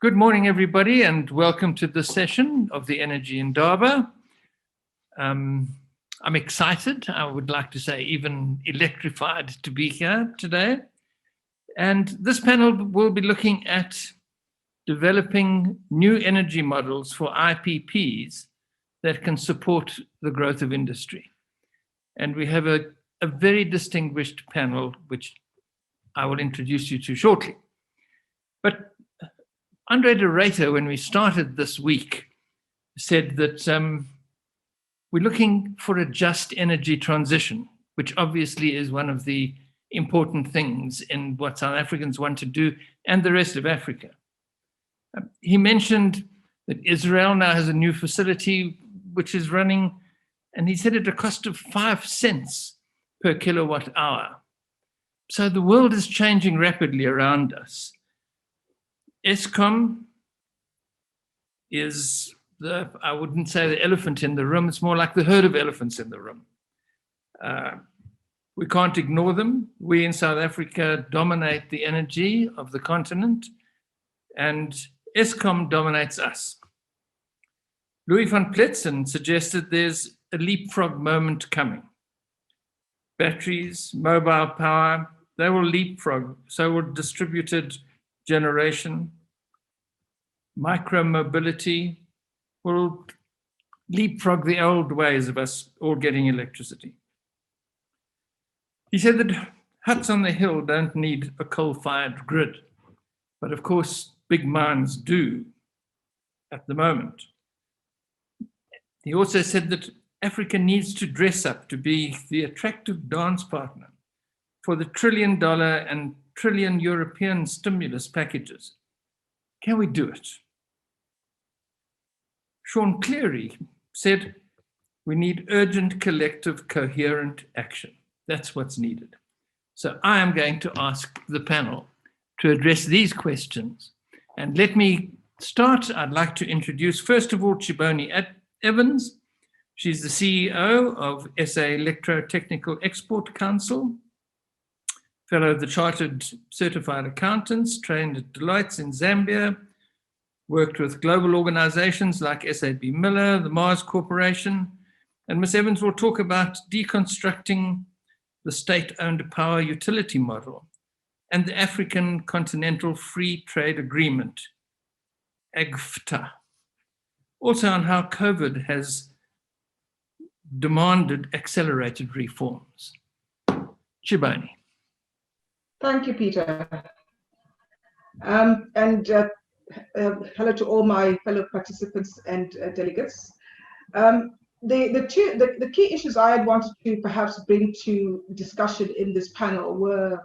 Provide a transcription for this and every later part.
Good morning, everybody, and welcome to this session of the Energy Indaba. I'm excited, I would like to say even electrified to be here today. And this panel will be looking at developing new energy models for IPPs that can support the growth of industry. And we have a very distinguished panel, which I will introduce you to shortly. But Andre de Ruyter, when we started this week, said that we're looking for a just energy transition, which obviously is one of the important things in what South Africans want to do and the rest of Africa. He mentioned that Israel now has a new facility which is running, and he said at a cost of 5 cents per kilowatt hour. So the world is changing rapidly around us. Eskom is I wouldn't say the elephant in the room, it's more like the herd of elephants in the room. We can't ignore them. We in South Africa dominate the energy of the continent, and Eskom dominates us. Louis van Pletzen suggested there's a leapfrog moment coming. Batteries, mobile power, they will leapfrog, so will distributed generation, micro-mobility will leapfrog the old ways of us all getting electricity. He said that huts on the hill don't need a coal-fired grid, but of course big mines do at the moment. He also said that Africa needs to dress up to be the attractive dance partner for the $1 trillion and trillion European stimulus packages. Can we do it? Sean Cleary said, we need urgent, collective, coherent action. That's what's needed. So I am going to ask the panel to address these questions. And let me start. I'd like to introduce, first of all, Chibone Evans. She's the CEO of SA Electrotechnical Export Council, fellow of the Chartered Certified Accountants, trained at Deloitte in Zambia, worked with global organizations like SAB Miller, the Mars Corporation, and Ms. Evans will talk about deconstructing the state-owned power utility model and the African Continental Free Trade Agreement, AGFTA. Also on how COVID has demanded accelerated reforms. Chibone. Thank you, Peter. Hello to all my fellow participants and delegates. The key issues I had wanted to perhaps bring to discussion in this panel were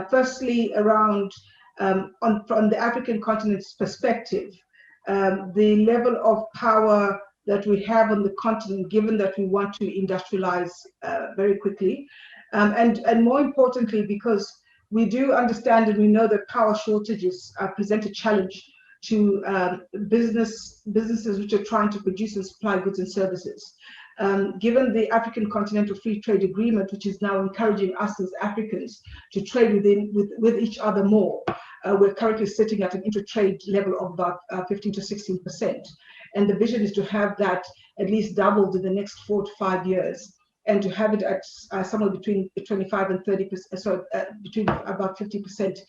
firstly around, from the African continent's perspective, the level of power that we have on the continent, given that we want to industrialize very quickly, and more importantly, because we do understand and we know that power shortages present a challenge to businesses which are trying to produce and supply goods and services. Given the African Continental Free Trade Agreement, which is now encouraging us as Africans to trade with each other more, we're currently sitting at an inter-trade level of about 15 to 16%. And the vision is to have that at least doubled in the next 4 to 5 years, and to have it at somewhere between 25 and 30%, so between about 50%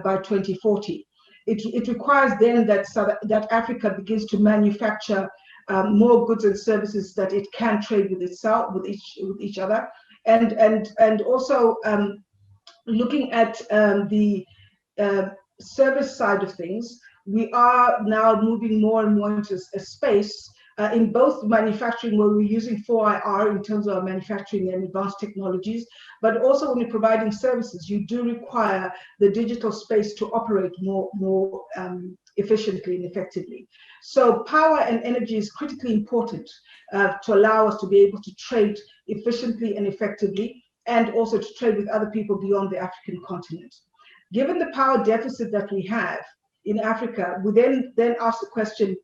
by 2040. It requires then that Africa begins to manufacture more goods and services that it can trade with itself, with each other, and also looking at the service side of things. We are now moving more and more into a space in both manufacturing, where we're using 4IR in terms of our manufacturing and advanced technologies, but also when you're providing services, you do require the digital space to operate more efficiently and effectively. So power and energy is critically important to allow us to be able to trade efficiently and effectively, and also to trade with other people beyond the African continent. Given the power deficit that we have in Africa, we then ask the question,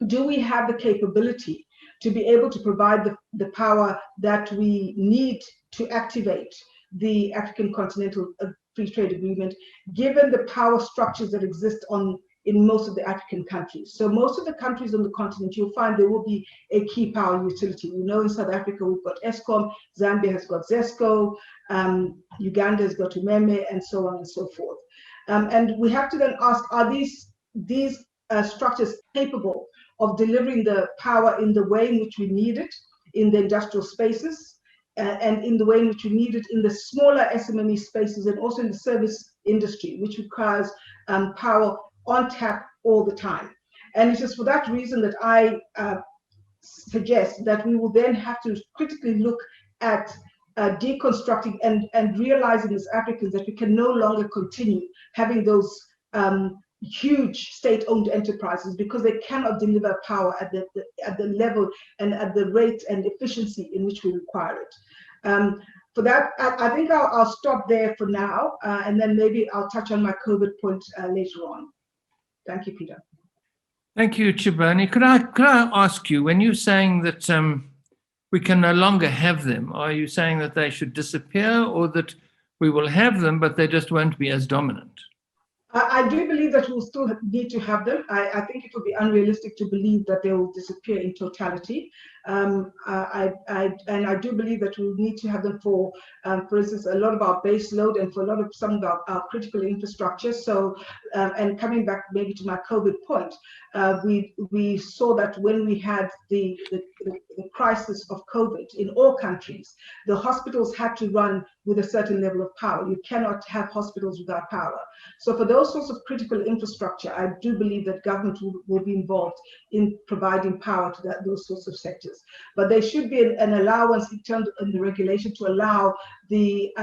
do we have the capability to be able to provide the power that we need to activate the African Continental Free Trade Agreement, given the power structures that exist on in most of the African countries. So most of the countries on the continent, you'll find there will be a key power utility. We know in South Africa, we've got Eskom, Zambia has got ZESCO, Uganda has got Umeme, and so on and so forth. And we have to then ask, are these structures capable of delivering the power in the way in which we need it in the industrial spaces, and in the way in which we need it in the smaller SMME spaces, and also in the service industry, which requires power on tap all the time. And it is for that reason that I suggest that we will then have to critically look at deconstructing and realizing as Africans that we can no longer continue having those huge state-owned enterprises, because they cannot deliver power at the level and at the rate and efficiency in which we require it. For that, I think I'll stop there for now, and then maybe I'll touch on my COVID point later on. Thank you, Peter. Thank you, Chibani. Could I ask you, when you're saying that we can no longer have them, are you saying that they should disappear, or that we will have them, but they just won't be as dominant? I do believe that we'll still need to have them. I think it would be unrealistic to believe that they will disappear in totality. And I do believe that we need to have them for instance, a lot of our base load and for a lot of some of our critical infrastructure. So, and coming back maybe to my COVID point, we saw that when we had the crisis of COVID in all countries, the hospitals had to run with a certain level of power. You cannot have hospitals without power. So for those sorts of critical infrastructure, I do believe that government will be involved in providing power to those sorts of sectors. But there should be an allowance in terms of the regulation to allow the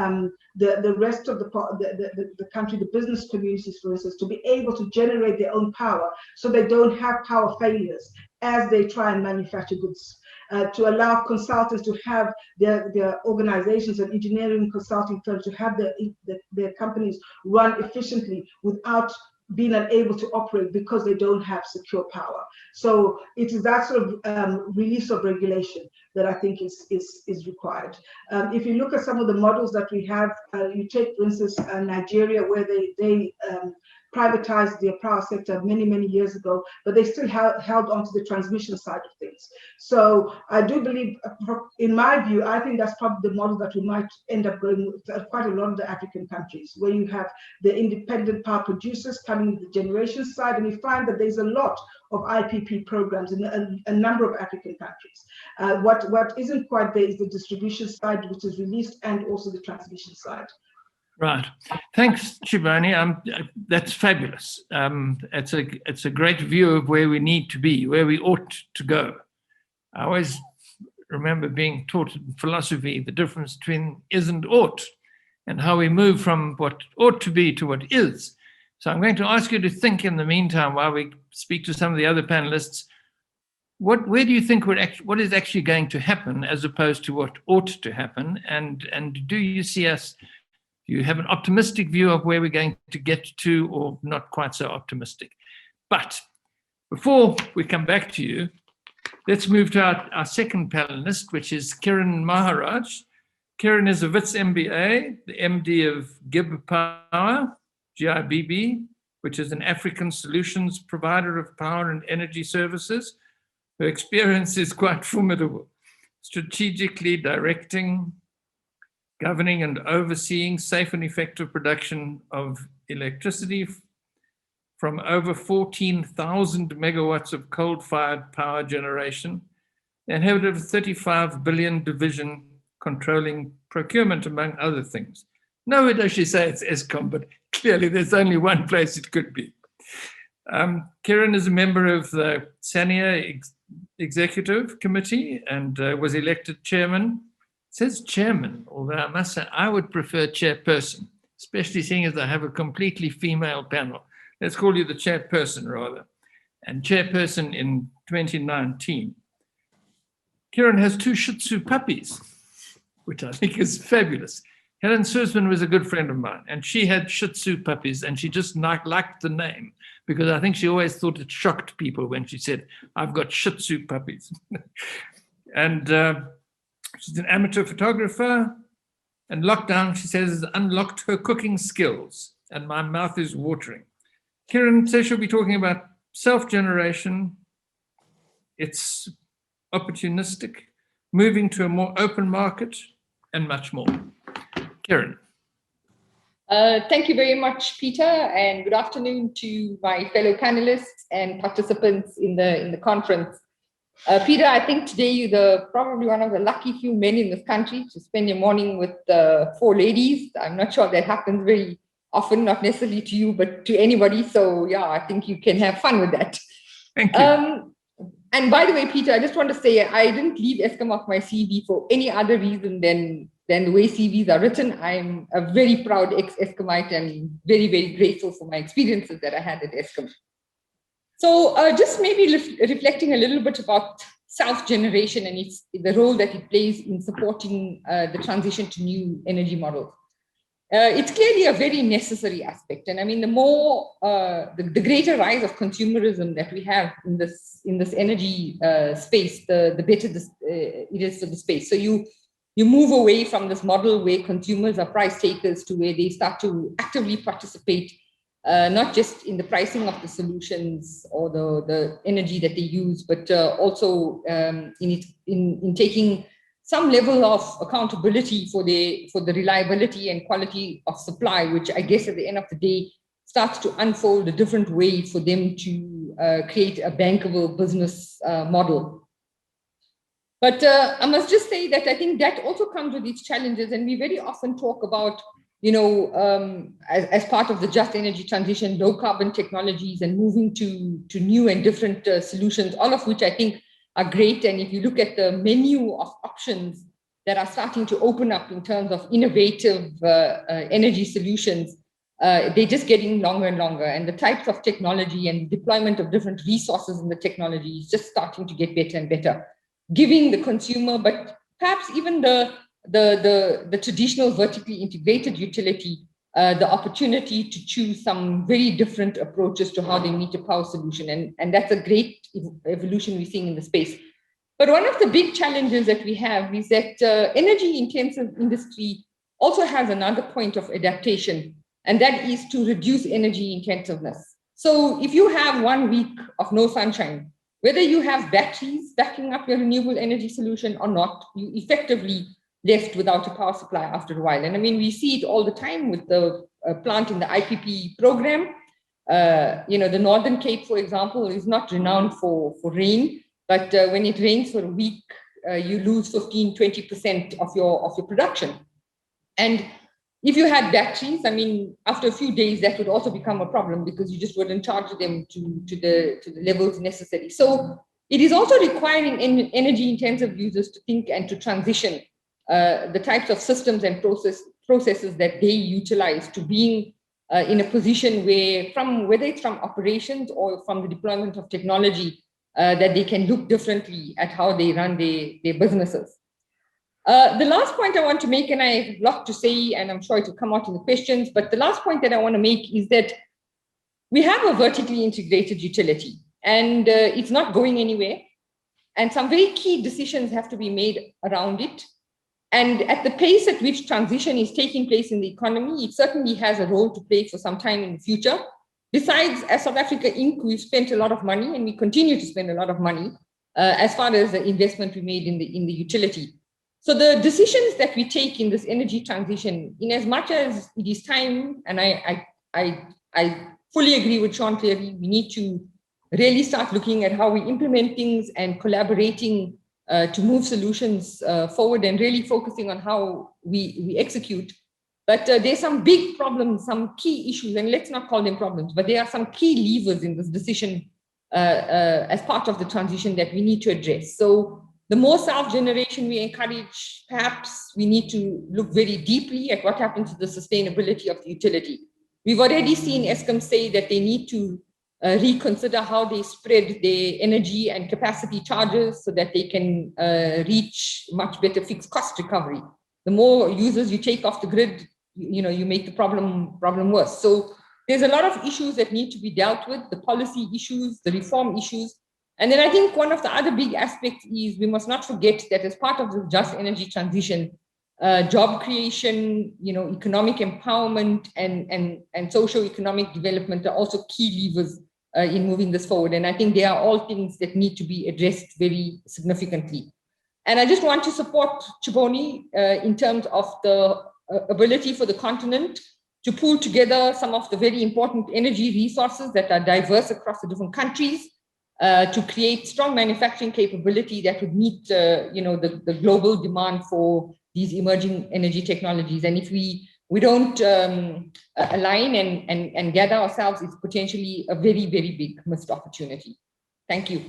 rest of the country, the business communities, for instance, to be able to generate their own power, so they don't have power failures as they try and manufacture goods. To allow consultants to have their organizations and engineering consulting firms to have their companies run efficiently without being unable to operate because they don't have secure power. So it is that sort of release of regulation that I think is required. If you look at some of the models that we have, you take, for instance, Nigeria, where they privatized their power sector many, many years ago, but they still held on to the transmission side of things. So I do believe, in my view, I think that's probably the model that we might end up going with quite a lot of the African countries, where you have the independent power producers coming with the generation side, and we find that there's a lot of IPP programs in a number of African countries. What isn't quite there is the distribution side, which is released, and also the transmission side. Right. Thanks, Chibani. That's fabulous. It's a great view of where we need to be, where we ought to go. I always remember being taught in philosophy the difference between is and ought, and how we move from what ought to be to what is. So I'm going to ask you to think in the meantime, while we speak to some of the other panelists, where do you think what is actually going to happen as opposed to what ought to happen? And do you see us, do you have an optimistic view of where we're going to get to, or not quite so optimistic? But before we come back to you, let's move to our second panelist, which is Kiran Maharaj. Kiran is a WITS MBA, the MD of GIB Power, GIBB, which is an African solutions provider of power and energy services. Her experience is quite formidable, strategically directing, governing and overseeing safe and effective production of electricity from over 14,000 megawatts of coal-fired power generation, and had a 35 billion division controlling procurement, among other things. Nowhere does she say it's Eskom, but clearly there's only one place it could be. Kiran is a member of the SANIA Executive Committee and was elected chairman. It says chairman, although I must say I would prefer chairperson, especially seeing as I have a completely female panel. Let's call you the chairperson rather. And chairperson in 2019. Kiran has 2 Shih Tzu puppies, which I think is fabulous. Helen Sussman was a good friend of mine, and she had Shih Tzu puppies, and she just liked the name, because I think she always thought it shocked people when she said, I've got Shih Tzu puppies. And she's an amateur photographer, and lockdown, she says, has unlocked her cooking skills, and my mouth is watering. Kiran says she'll be talking about self-generation. It's opportunistic, moving to a more open market, and much more. Kiran. Thank you very much, Peter, and good afternoon to my fellow panelists and participants in the conference. Peter, I think today you're probably one of the lucky few men in this country to spend your morning with 4 ladies. I'm not sure that happens very often, not necessarily to you, but to anybody. So yeah, I think you can have fun with that. Thank you. And by the way, Peter, I just want to say I didn't leave Eskom off my CV for any other reason than the way CVs are written. I'm a very proud ex-Eskomite and very, very grateful for my experiences that I had at Eskom. So just maybe reflecting a little bit about self-generation and the role that it plays in supporting the transition to new energy models. It's clearly a very necessary aspect. And I mean, the greater rise of consumerism that we have in this energy space, the better it is for the space. So you move away from this model where consumers are price takers to where they start to actively participate, not just in the pricing of the solutions or the energy that they use, but also in taking some level of accountability for the reliability and quality of supply, which I guess at the end of the day starts to unfold a different way for them to create a bankable business model. But I must just say that I think that also comes with its challenges, and we very often talk about, as part of the just energy transition, low carbon technologies and moving to new and different solutions, all of which I think are great. And if you look at the menu of options that are starting to open up in terms of innovative energy solutions, they're just getting longer and longer. And the types of technology and deployment of different resources in the technology is just starting to get better and better, giving the consumer, but perhaps even the traditional vertically integrated utility, the opportunity to choose some very different approaches to how they meet a power solution. And that's a great evolution we're seeing in the space. But one of the big challenges that we have is that energy intensive industry also has another point of adaptation, and that is to reduce energy intensiveness. So if you have 1 week of no sunshine, whether you have batteries backing up your renewable energy solution or not, you effectively left without a power supply after a while. And I mean, we see it all the time with the plant in the IPP program. The Northern Cape, for example, is not renowned for rain, but when it rains for a week, you lose 15-20% of your production. And if you had batteries, I mean, after a few days, that would also become a problem because you just wouldn't charge them to the levels necessary. So it is also requiring energy-intensive users to think and to transition the types of systems and processes that they utilize to being in a position where, whether it's from operations or from the deployment of technology, that they can look differently at how they run their businesses. The last point I want to make, and I have a lot to say, and I'm sure it will come out in the questions, but the last point that I want to make is that we have a vertically integrated utility, and it's not going anywhere. And some very key decisions have to be made around it. And at the pace at which transition is taking place in the economy, it certainly has a role to play for some time in the future. Besides, as South Africa Inc., we've spent a lot of money, and we continue to spend a lot of money as far as the investment we made in the utility. So the decisions that we take in this energy transition, in as much as it is time, and I fully agree with Sean clearly, we need to really start looking at how we implement things and collaborating to move solutions forward and really focusing on how we execute. But there's some big problems, some key issues, and let's not call them problems, but there are some key levers in this decision as part of the transition that we need to address. So the more self-generation we encourage, perhaps we need to look very deeply at what happens to the sustainability of the utility. We've already seen Eskom say that they need to reconsider how they spread their energy and capacity charges so that they can reach much better fixed cost recovery. The more users you take off the grid, you make the problem worse. So there's a lot of issues that need to be dealt with, the policy issues, the reform issues. And then I think one of the other big aspects is we must not forget that as part of the just energy transition, job creation, economic empowerment and socio-economic development are also key levers in moving this forward. And I think they are all things that need to be addressed very significantly. And I just want to support Chiboni in terms of the ability for the continent to pull together some of the very important energy resources that are diverse across the different countries, to create strong manufacturing capability that would meet the global demand for these emerging energy technologies. And if we don't align and gather ourselves, it's potentially a very, very big missed opportunity. Thank you.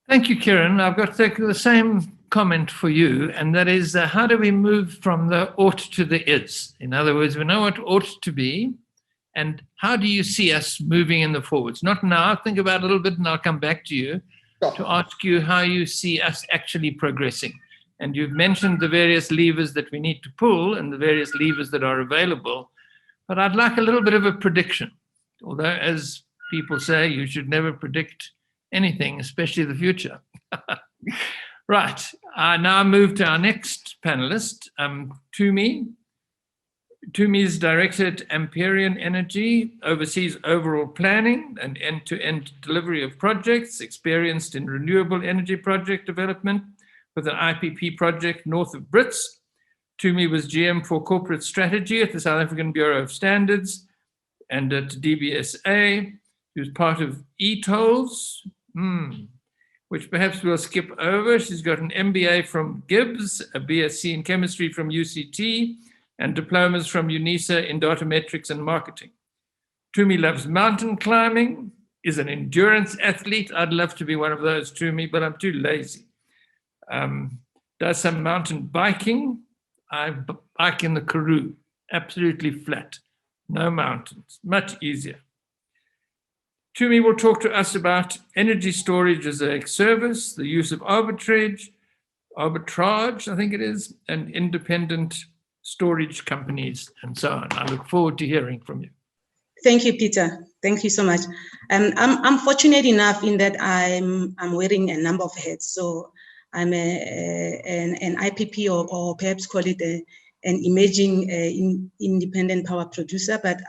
Thank you, Kiran. I've got the same comment for you, and that is, how do we move from the ought to the is? In other words, we know what ought to be, and how do you see us moving in the forwards? Not now, think about it a little bit, and I'll come back to you to ask you how you see us actually progressing. And you've mentioned the various levers that we need to pull and the various levers that are available, but I'd like a little bit of a prediction. Although, as people say, you should never predict anything, especially the future. Right, I now move to our next panelist, Tumi. Tumi is director at Amperian Energy, oversees overall planning and end-to-end delivery of projects, experienced in renewable energy project development with an IPP project north of Brits. Tumi was GM for corporate strategy at the South African Bureau of Standards and at DBSA. He was part of e-tolls, which perhaps we'll skip over. She's got an MBA from Gibbs, a BSc in chemistry from UCT, and diplomas from UNISA in data metrics and marketing. Tumi loves mountain climbing, is an endurance athlete. I'd love to be one of those, Tumi, but I'm too lazy. Does some mountain biking. I bike in the Karoo, absolutely flat, no mountains, much easier. Tumi will talk to us about energy storage as a service, the use of arbitrage, I think it is, and independent storage companies, and so on. I look forward to hearing from you. Thank you, Peter. Thank you so much. I'm fortunate enough in that I'm wearing a number of hats. So I'm an IPP, or perhaps call it an emerging independent power producer, but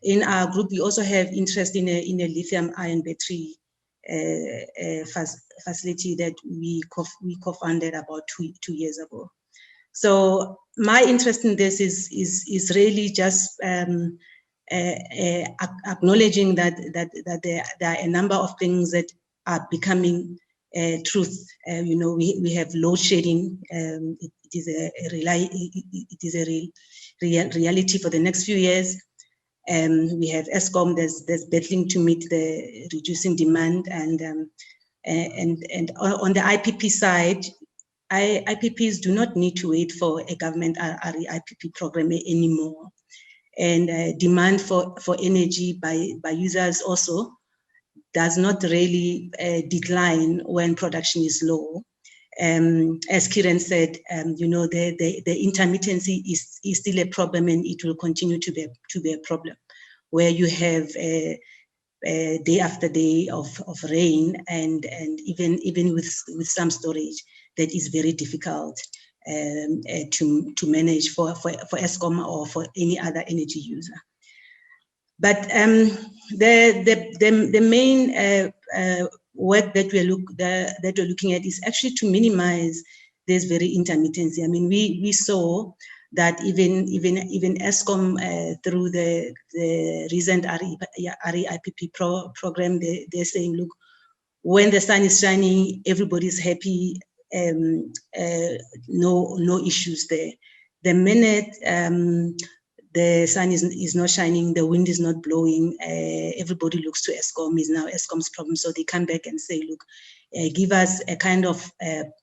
in our group, we also have interest in a lithium-ion battery facility that we co-founded about two years ago. So my interest in this is really just acknowledging that there are a number of things that are becoming truth. We have load shedding. It is a reality for the next few years. We have Eskom that's battling to meet the reducing demand, and on the IPP side, IPPs do not need to wait for a government IPP program anymore, and demand for energy by users also does not really decline when production is low. As Kiran said, the intermittency is still a problem, and it will continue to be a problem, where you have day after day of rain, and even with some storage that is very difficult to manage for Eskom or for any other energy user. But the main work that we're looking at is actually to minimize this very intermittency. I mean, we saw that even Eskom through the recent REIPP program, they're saying, look, when the sun is shining, everybody's happy, no issues there. The minute the sun is not shining, the wind is not blowing, everybody looks to Eskom, is now Eskom's problem. So they come back and say, look, give us a kind of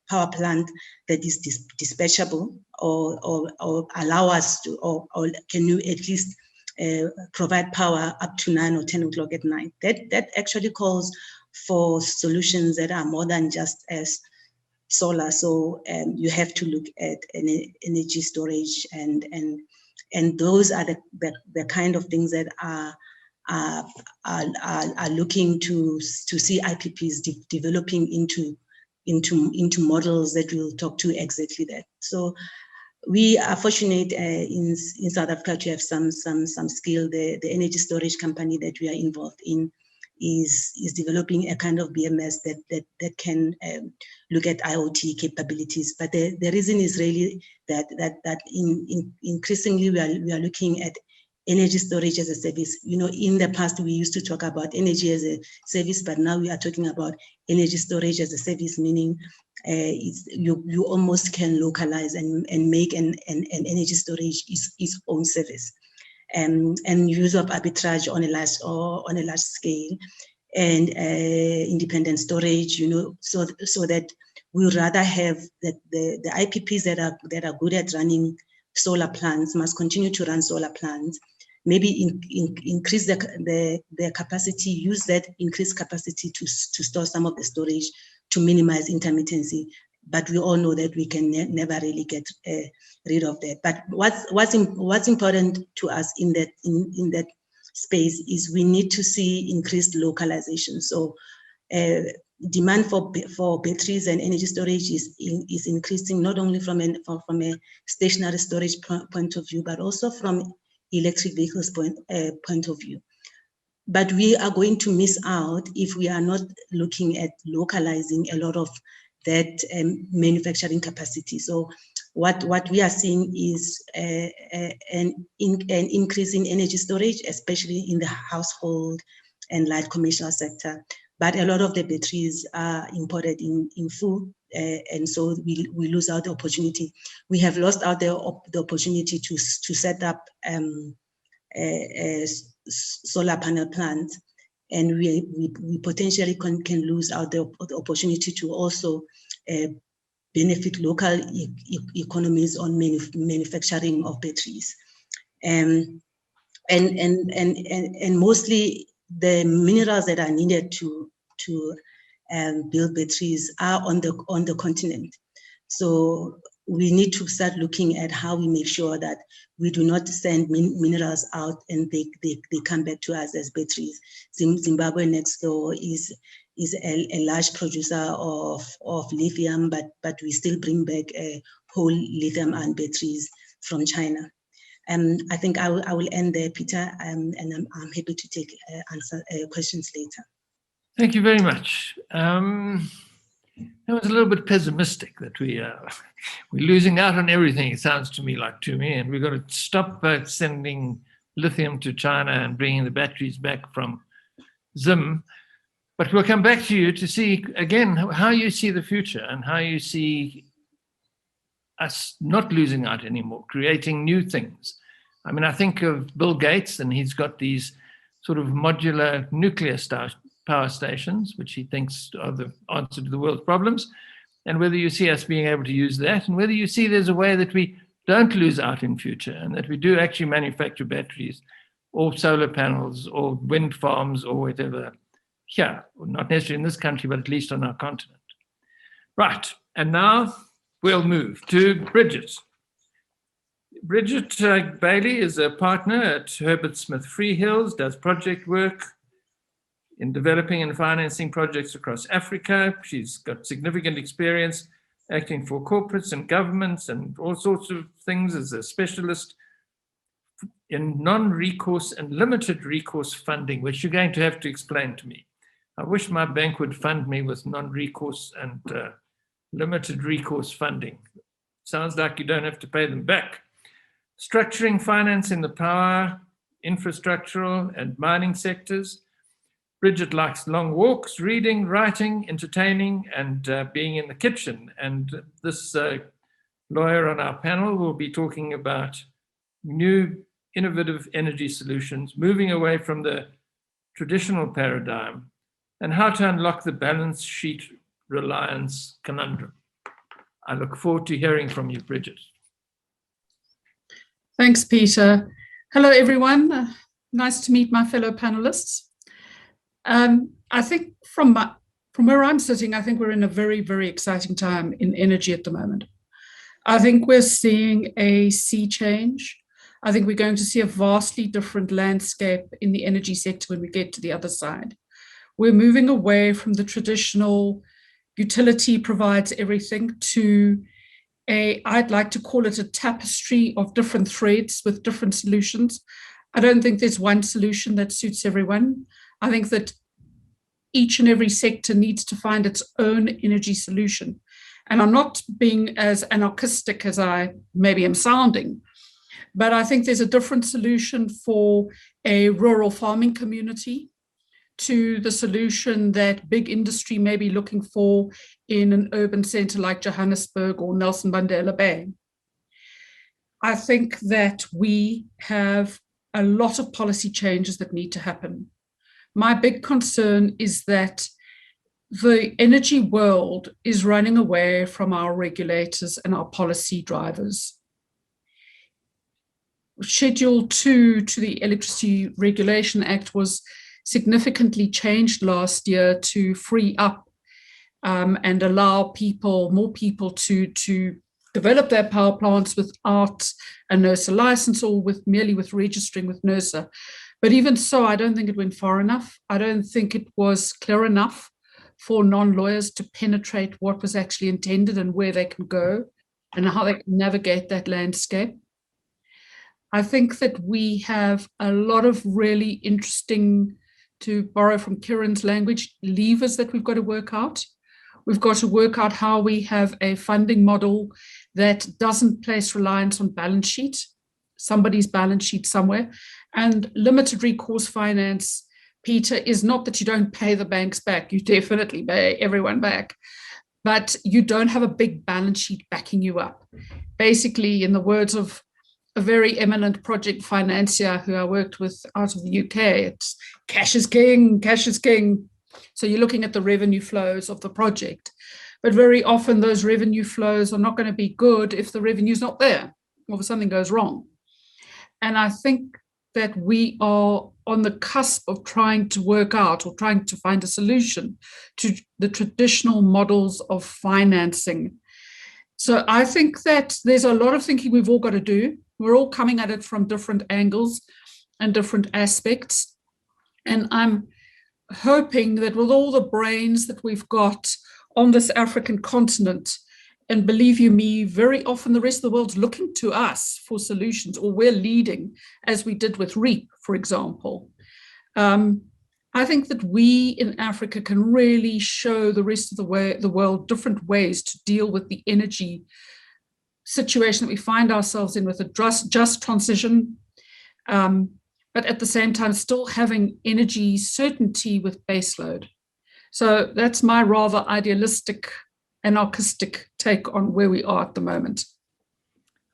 power plant that is dispatchable, or allow us to, or can you at least provide power up to 9 or 10 o'clock at night. That actually calls for solutions that are more than just as solar. So you have to look at energy storage, and those are the kind of things that are looking to see IPPs developing into into models that will talk to exactly that. So we are fortunate in South Africa to have some skill. The energy storage company that we are involved in is developing a kind of BMS that can look at IoT capabilities. But the reason is really that increasingly we are looking at energy storage as a service. You know, in the past we used to talk about energy as a service, but now we are talking about energy storage as a service, meaning you almost can localize and make an energy storage its own service, and use of arbitrage on a large scale, and independent storage. You know, so that we rather have that the IPPs that are good at running solar plants must continue to run solar plants. Maybe increase the capacity, use that increased capacity to store some of the storage to minimize intermittency. But we all know that we can never really get rid of that. But what's important to us in that space is we need to see increased localization. So demand for batteries and energy storage is increasing, not only from a stationary storage point of view, but also from electric vehicles point of view. But we are going to miss out if we are not looking at localizing a lot of that manufacturing capacity. So what we are seeing is an increase in energy storage, especially in the household and light commercial sector. But a lot of the batteries are imported in full, and so we lose out the opportunity. We have lost out the opportunity to set up solar panel plants, and we potentially can lose out the opportunity to also benefit local economies on manufacturing of batteries, and mostly the minerals that are needed to build batteries are on the continent. So we need to start looking at how we make sure that we do not send minerals out and they come back to us as batteries. Zimbabwe next door is a large producer of lithium, but we still bring back whole lithium ion batteries from China. I think I will end there, Peter, and I'm happy to take answer questions later. Thank you very much. That was a little bit pessimistic that we're losing out on everything. It sounds to me, and we've got to stop sending lithium to China and bringing the batteries back from Zim. But we'll come back to you to see again how you see the future and how you see us not losing out anymore, creating new things. I mean, I think of Bill Gates, and he's got these sort of modular nuclear power stations, which he thinks are the answer to the world's problems, and whether you see us being able to use that, and whether you see there's a way that we don't lose out in future, and that we do actually manufacture batteries or solar panels or wind farms or whatever here, not necessarily in this country, but at least on our continent. Right, and now we'll move to Bridget. Bridget Bailey is a partner at Herbert Smith Freehills, does project work in developing and financing projects across Africa. She's got significant experience acting for corporates and governments and all sorts of things as a specialist in non-recourse and limited recourse funding, which you're going to have to explain to me. I wish my bank would fund me with non-recourse and limited recourse funding. Sounds like you don't have to pay them back. Structuring finance in the power, infrastructural, and mining sectors. Bridget likes long walks, reading, writing, entertaining, and being in the kitchen. And this lawyer on our panel will be talking about new innovative energy solutions, moving away from the traditional paradigm, and how to unlock the balance sheet reliance conundrum. I look forward to hearing from you, Bridget. Thanks, Peter. Hello, everyone. Nice to meet my fellow panelists. I think from where I'm sitting, I think we're in a very, very exciting time in energy at the moment. I think we're seeing a sea change. I think we're going to see a vastly different landscape in the energy sector when we get to the other side. We're moving away from the traditional, utility provides everything, to I'd like to call it a tapestry of different threads with different solutions. I don't think there's one solution that suits everyone. I think that each and every sector needs to find its own energy solution. And I'm not being as anarchistic as I maybe am sounding, but I think there's a different solution for a rural farming community to the solution that big industry may be looking for in an urban center like Johannesburg or Nelson Mandela Bay. I think that we have a lot of policy changes that need to happen. My big concern is that the energy world is running away from our regulators and our policy drivers. Schedule 2 to the Electricity Regulation Act was significantly changed last year to free up and allow more people to develop their power plants without a NERSA license or merely with registering with NERSA. But even so, I don't think it went far enough. I don't think it was clear enough for non-lawyers to penetrate what was actually intended and where they can go and how they can navigate that landscape. I think that we have a lot of really interesting, to borrow from Kieran's language, levers that we've got to work out. We've got to work out how we have a funding model that doesn't place reliance on balance sheet, somebody's balance sheet somewhere. And limited recourse finance, Peter, is not that you don't pay the banks back. You definitely pay everyone back, but you don't have a big balance sheet backing you up. Basically, in the words of a very eminent project financier who I worked with out of the UK, it's cash is king, cash is king. So you're looking at the revenue flows of the project. But very often those revenue flows are not going to be good if the revenue's not there or if something goes wrong. And I think that we are on the cusp of trying to work out or trying to find a solution to the traditional models of financing. So I think that there's a lot of thinking we've all got to do. We're all coming at it from different angles and different aspects. And I'm hoping that with all the brains that we've got on this African continent, and believe you me, very often the rest of the world's looking to us for solutions, or we're leading, as we did with REAP, for example. I think that we in Africa can really show the rest of the world different ways to deal with the energy situation that we find ourselves in, with a just transition, but at the same time still having energy certainty with baseload. So that's my rather idealistic, anarchistic take on where we are at the moment.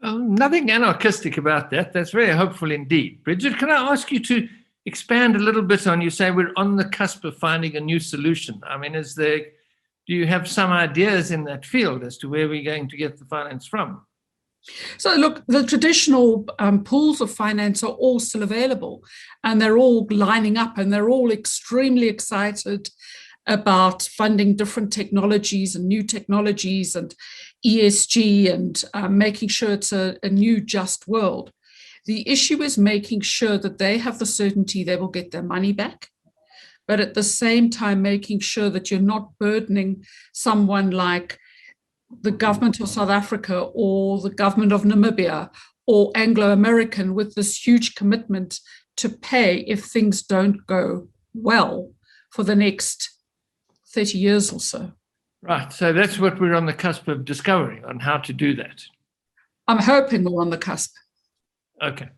Nothing anarchistic about that. That's very hopeful indeed. Bridget, can I ask you to expand a little bit on, you say we're on the cusp of finding a new solution. I mean, do you have some ideas in that field as to where we're going to get the finance from? So look, the traditional pools of finance are all still available, and they're all lining up, and they're all extremely excited about funding different technologies and new technologies and ESG and making sure it's a new just world. The issue is making sure that they have the certainty they will get their money back, but at the same time making sure that you're not burdening someone like the government of South Africa or the government of Namibia or Anglo-American with this huge commitment to pay if things don't go well for the next 30 years or so. Right, so that's what we're on the cusp of discovering, on how to do that. I'm hoping we're on the cusp. Okay.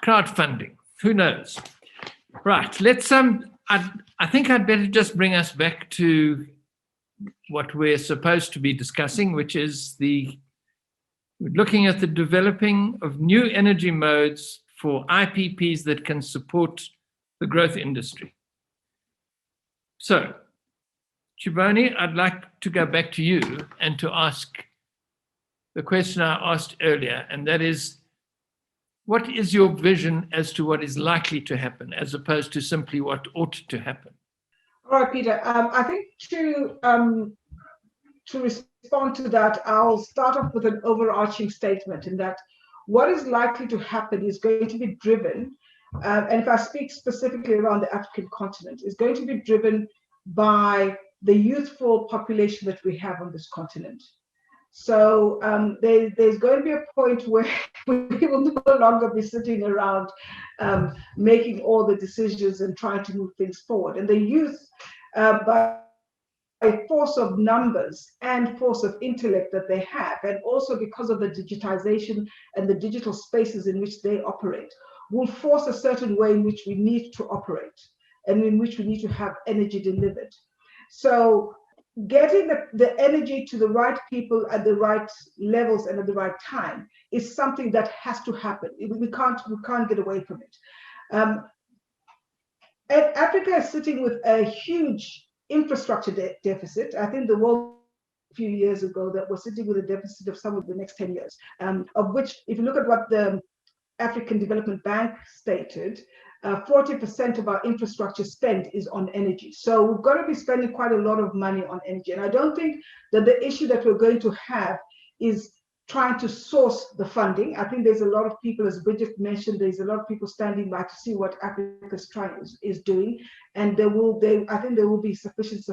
Crowdfunding, who knows? Right, let's, I think I'd better just bring us back to what we're supposed to be discussing, which is looking at the developing of new energy modes for IPPs that can support the growth industry. So, Chibone, I'd like to go back to you and to ask the question I asked earlier, and that is, what is your vision as to what is likely to happen, as opposed to simply what ought to happen? All right, Peter. I think to respond to that, I'll start off with an overarching statement in that what is likely to happen is going to be driven, and if I speak specifically around the African continent, is going to be driven by the youthful population that we have on this continent. So there's going to be a point where we will no longer be sitting around making all the decisions and trying to move things forward. And the youth, by force of numbers and force of intellect that they have, and also because of the digitization and the digital spaces in which they operate, will force a certain way in which we need to operate and in which we need to have energy delivered. So getting the energy to the right people at the right levels and at the right time is something that has to happen. We can't get away from it. And Africa is sitting with a huge infrastructure deficit. I think the world a few years ago that was sitting with a deficit of somewhere in the next 10 years, of which, if you look at what the African Development Bank stated, 40% of our infrastructure spend is on energy. So we've got to be spending quite a lot of money on energy. And I don't think that the issue that we're going to have is trying to source the funding. I think there's a lot of people, as Bridget mentioned, there's a lot of people standing by to see what Africa is doing. And I think there will be sufficient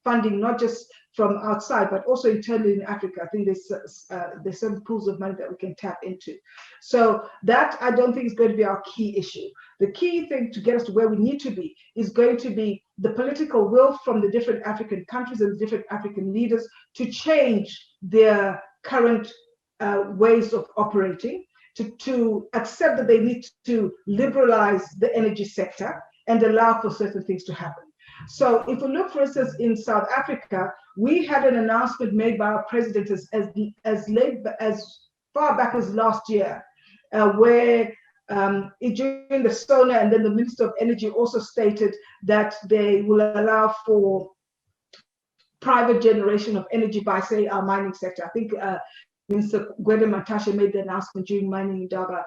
funding, not just from outside, but also internally in Africa. I think there's some pools of money that we can tap into. So that, I don't think, is going to be our key issue. The key thing to get us to where we need to be is going to be the political will from the different African countries and the different African leaders to change their current ways of operating, to accept that they need to liberalize the energy sector and allow for certain things to happen. So if we look, for instance, in South Africa, we had an announcement made by our president as far back as last year, where during the SONA, and then the Minister of Energy also stated that they will allow for private generation of energy by, say, our mining sector. I think Minister Gwede Mantashe made the announcement during Mining Indaba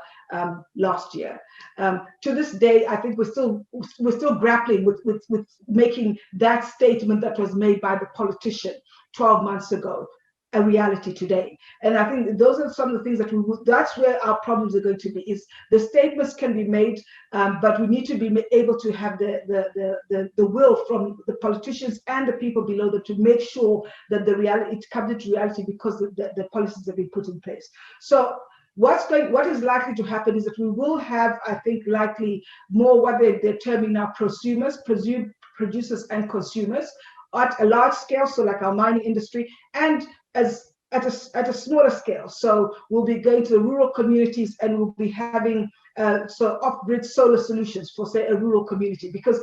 last year. To this day, I think we're still grappling with making that statement that was made by the politician 12 months ago a reality today. And I think those are some of the things that's where our problems are going to be, is the statements can be made, but we need to be able to have the will from the politicians and the people below them to make sure that it comes into reality, because the policies have been put in place. So what is likely to happen is that we will have, I think, likely more what they're terming now prosumers, producers and consumers at a large scale, so like our mining industry, and at a smaller scale. So we'll be going to the rural communities and we'll be having off-grid solar solutions for, say, a rural community. Because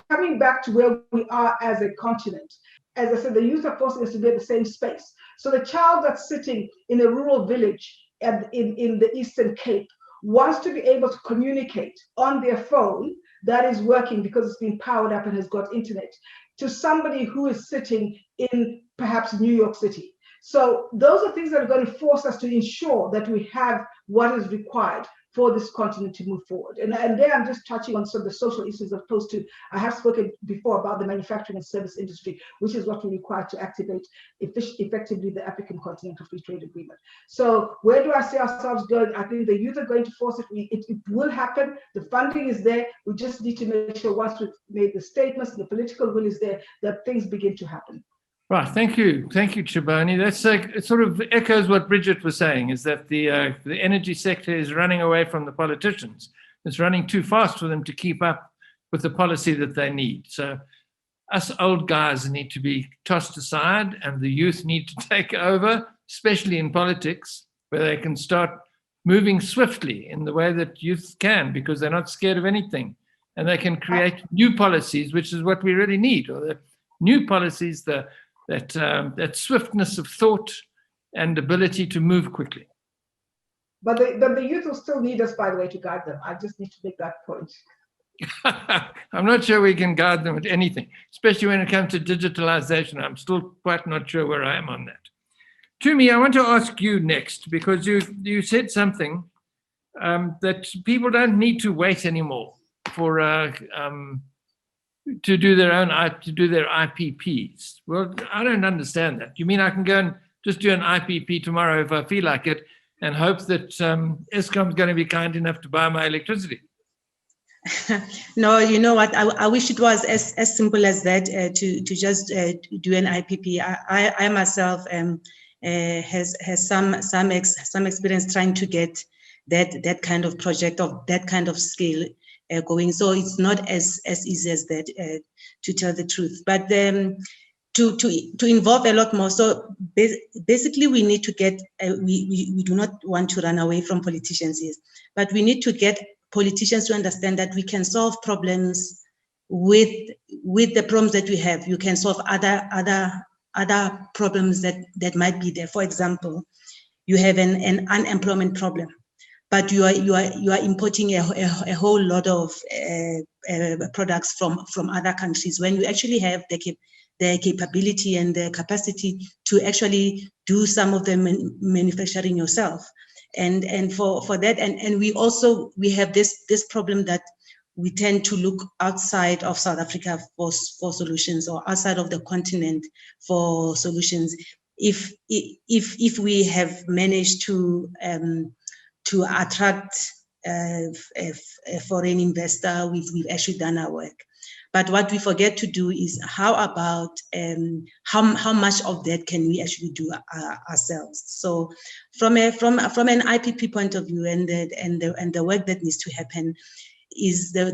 coming back to where we are as a continent, as I said, the youth are forcing us to be at the same space. So the child that's sitting in a rural village in the Eastern Cape wants to be able to communicate on their phone that is working because it's been powered up and has got internet, to somebody who is sitting in perhaps New York City. So those are things that are going to force us to ensure that we have what is required for this continent to move forward. And there I'm just touching on some of the social issues, as opposed to, I have spoken before about the manufacturing and service industry, which is what we require to activate effectively the African Continental Free Trade Agreement. So where do I see ourselves going? I think the youth are going to force it. It will happen. The funding is there. We just need to make sure once we've made the statements, the political will is there, that things begin to happen. Right, thank you, Chibani. That's it sort of echoes what Bridget was saying, is that the energy sector is running away from the politicians. It's running too fast for them to keep up with the policy that they need. So us old guys need to be tossed aside, and the youth need to take over, especially in politics, where they can start moving swiftly in the way that youth can, because they're not scared of anything, and they can create new policies, which is what we really need, or the new policies, that swiftness of thought and ability to move quickly. But the youth will still need us, by the way, to guide them. I just need to make that point. I'm not sure we can guide them at anything, especially when it comes to digitalization. I'm still quite not sure where I am on that. Tumi, I want to ask you next, because you said something that people don't need to wait anymore for to do their IPPs. Well, I don't understand that. You mean I can go and just do an IPP tomorrow if I feel like it, and hope that Eskom's going to be kind enough to buy my electricity? No, you know what? I wish it was as simple as that, to just do an IPP. I myself has some experience trying to get that kind of project of that kind of scale going. So it's not as easy as that, to tell the truth. But to involve a lot more. So basically, we need to get. We do not want to run away from politicians, yes, but we need to get politicians to understand that we can solve problems with the problems that we have. You can solve other problems that might be there. For example, you have an unemployment problem, but you are importing a whole lot of products from other countries when you actually have the capability and the capacity to actually do some of the manufacturing yourself. And for that, and we have this problem that we tend to look outside of South Africa for solutions, or outside of the continent for solutions. If we have managed to attract a foreign investor, we've actually done our work. But what we forget to do is how about how much of that can we actually do ourselves? So from an IPP point of view, and the work that needs to happen is the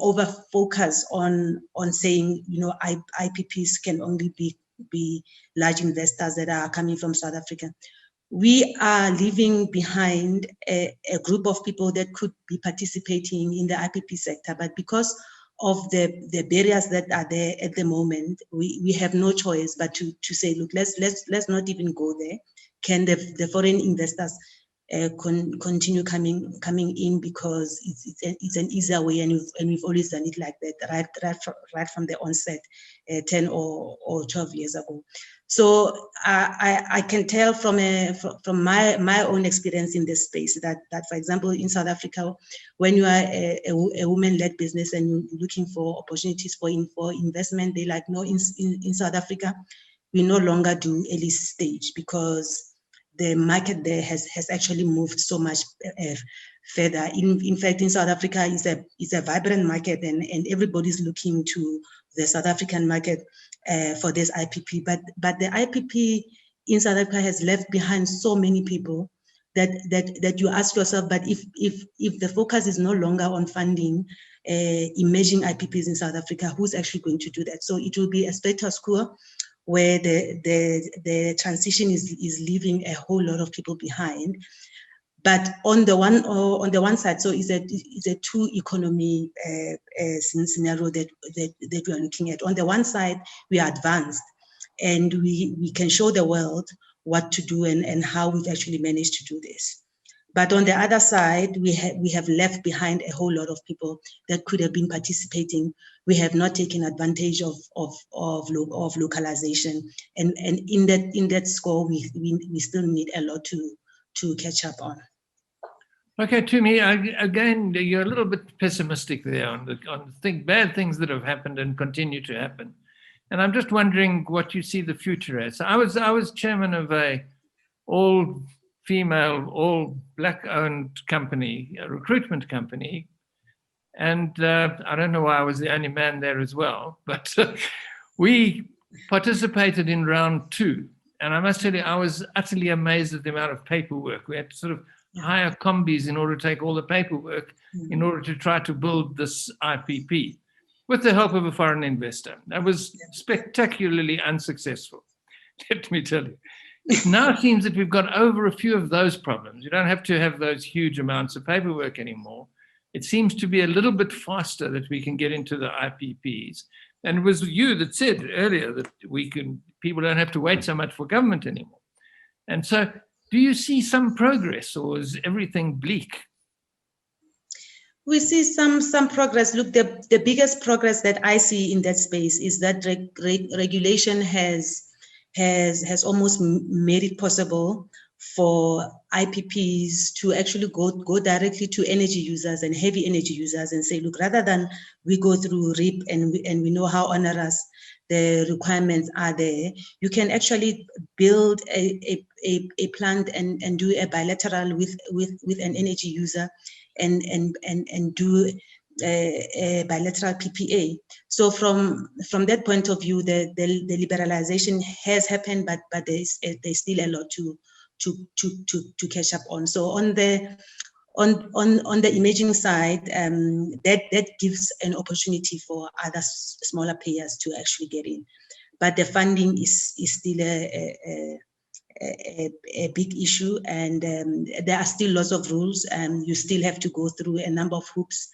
over focus on saying, you know, IPPs can only be large investors that are coming from South Africa. We are leaving behind a group of people that could be participating in the IPP sector, but because of the barriers that are there at the moment, we have no choice but to say, look, let's not even go there. Can the foreign investors continue coming in, because it's an easier way, and we've always done it like that right from the onset, 10 or 12 years ago. So I can tell from my own experience in this space that for example, in South Africa, when you are a woman-led business and you're looking for opportunities for investment, they like, no, in South Africa, we no longer do early stage, because the market there has actually moved so much further. In fact, in South Africa, it's a vibrant market, and everybody's looking to the South African market for this IPP. But the IPP in South Africa has left behind so many people that you ask yourself, but if the focus is no longer on funding emerging IPPs in South Africa, who's actually going to do that? So it will be a status quo, where the transition is leaving a whole lot of people behind. But on the one side, so it's a two economy scenario that we are looking at. On the one side, we are advanced, and we can show the world what to do and how we've actually managed to do this. But on the other side, we have left behind a whole lot of people that could have been participating. We have not taken advantage of localization, and in that score, we still need a lot to catch up on. Okay, Tumi, again, you're a little bit pessimistic there on bad things that have happened and continue to happen, and I'm just wondering what you see the future as. I was chairman of a all-female, all-black-owned company, a recruitment company, and I don't know why I was the only man there as well, but we participated in round 2, and I must tell you, I was utterly amazed at the amount of paperwork. We had to sort of hire combis in order to take all the paperwork in order to try to build this IPP with the help of a foreign investor. That was spectacularly unsuccessful, let me tell you. It now seems that we've got over a few of those problems. You don't have to have those huge amounts of paperwork anymore. It seems to be a little bit faster that we can get into the IPPs. And it was you that said earlier that people don't have to wait so much for government anymore. And so, do you see some progress, or is everything bleak? We see some progress. Look, the biggest progress that I see in that space is that regulation has almost made it possible for IPPs to actually go directly to energy users and heavy energy users and say, look, rather than we go through RIP and we know how onerous the requirements are there, you can actually build a plant and do a bilateral with an energy user and do a bilateral PPA. So from that point of view, the liberalization has happened, but there's still a lot to catch up on. So on the emerging side, that gives an opportunity for other smaller players to actually get in, but the funding is still a big issue, and there are still lots of rules. You still have to go through a number of hoops,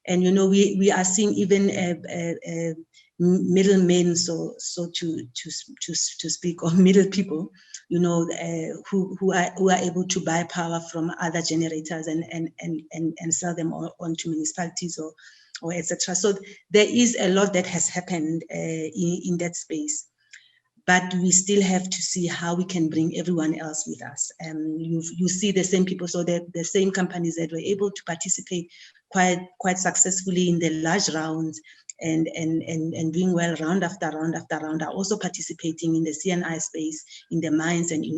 and we are seeing even middlemen, so to speak, or middle people, who are able to buy power from other generators and sell them on to municipalities or etc. So there is a lot that has happened in that space, but we still have to see how we can bring everyone else with us. You see the same people, so the same companies that were able to participate quite successfully in the large rounds and doing well round after round after round are also participating in the CNI space, in the mines, and in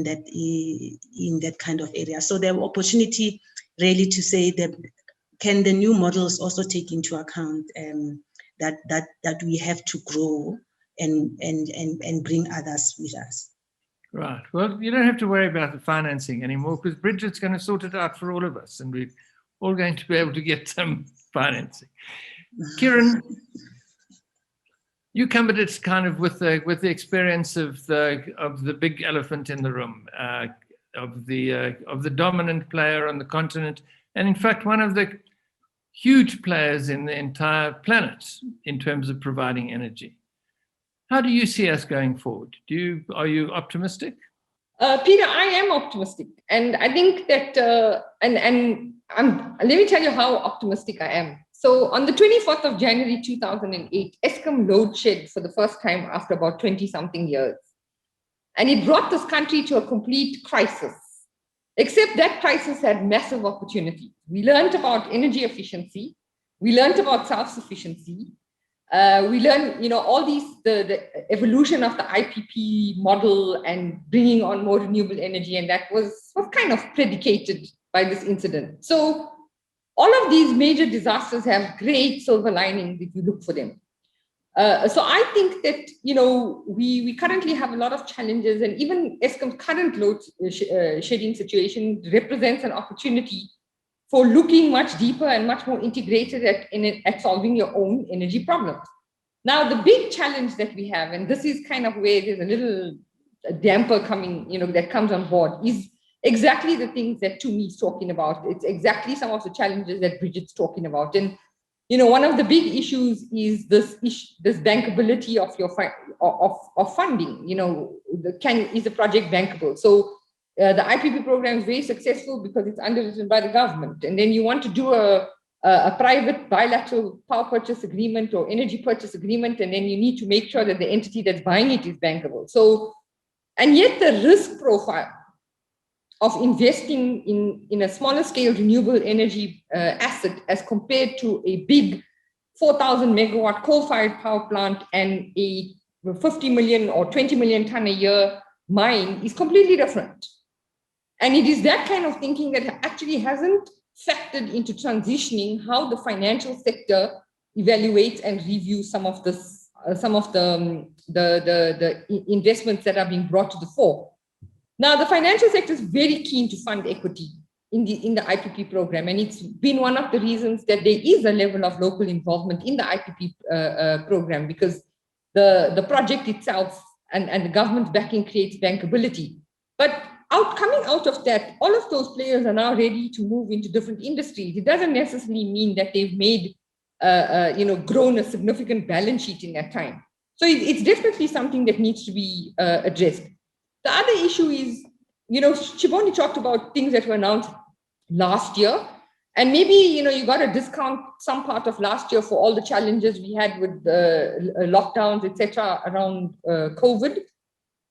that kind of area. So the opportunity really to say that can the new models also take into account that we have to grow and bring others with us. Right. Well, you don't have to worry about the financing anymore, because Bridget's going to sort it out for all of us, and we're all going to be able to get some financing. Kieran, you covered it kind of with the experience of the big elephant in the room, of the dominant player on the continent, and in fact one of the huge players in the entire planet in terms of providing energy. How do you see us going forward? Are you optimistic? Peter, I am optimistic, and I think that let me tell you how optimistic I am. So on the 24th of January 2008, Eskom load shed for the first time after about 20-something years, and it brought this country to a complete crisis. Except that crisis had massive opportunities. We learned about energy efficiency. We learned about self-sufficiency. We learned, all these, the evolution of the IPP model and bringing on more renewable energy, and that was kind of predicated by this incident. So all of these major disasters have great silver linings if you look for them. So I think that, we currently have a lot of challenges, and even Eskom's current load shedding situation represents an opportunity for looking much deeper and much more integrated at solving your own energy problems. Now, the big challenge that we have, and this is kind of where there's a little damper coming, that comes on board, is exactly the things that Tumi is talking about. It's exactly some of the challenges that Bridget's talking about. And, one of the big issues is this bankability of your of funding. Is the project bankable? So the IPP program is very successful because it's underwritten by the government. And then you want to do a private bilateral power purchase agreement or energy purchase agreement, and then you need to make sure that the entity that's buying it is bankable. So, and yet the risk profile of investing in a smaller scale renewable energy asset as compared to a big 4,000 megawatt coal-fired power plant and a 50 million or 20 million ton a year mine is completely different. And it is that kind of thinking that actually hasn't factored into transitioning how the financial sector evaluates and reviews some of the investments that are being brought to the fore. Now, the financial sector is very keen to fund equity in the IPP program, and it's been one of the reasons that there is a level of local involvement in the IPP program, because the project itself and the government's backing creates bankability. But coming out of that, all of those players are now ready to move into different industries. It doesn't necessarily mean that they've made, grown a significant balance sheet in that time. So it's definitely something that needs to be addressed. The other issue is, Shiboni talked about things that were announced last year, and maybe, you got to discount some part of last year for all the challenges we had with the lockdowns, etc., around COVID.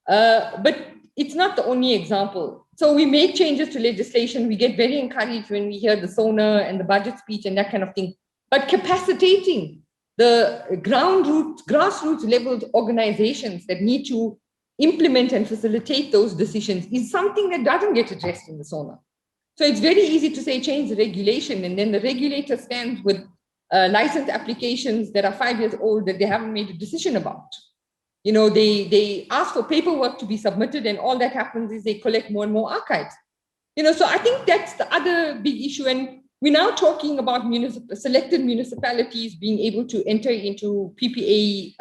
But it's not the only example. So we make changes to legislation. We get very encouraged when we hear the SONA and the budget speech and that kind of thing. But capacitating the grassroots level organizations that need to implement and facilitate those decisions is something that doesn't get addressed in the SONA. So it's very easy to say change the regulation, and then the regulator stands with license applications that are 5 years old that they haven't made a decision about. You know, they ask for paperwork to be submitted, and all that happens is they collect more and more archives. You know, so I think that's the other big issue. And we're now talking about selected municipalities being able to enter into PPA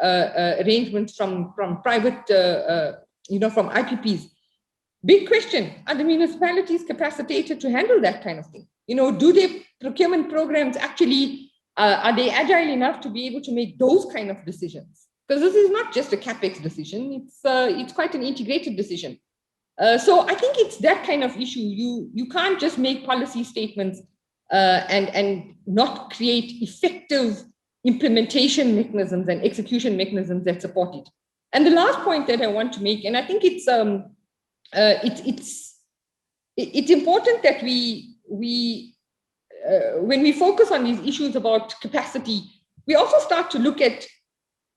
arrangements from private, from IPPs. Big question, are the municipalities capacitated to handle that kind of thing? You know, do their procurement programs actually, are they agile enough to be able to make those kind of decisions? Because this is not just a CapEx decision, it's quite an integrated decision. So I think it's that kind of issue. You can't just make policy statements and not create effective implementation mechanisms and execution mechanisms that support it. And the last point that I want to make, and I think it's important that we when we focus on these issues about capacity, we also start to look at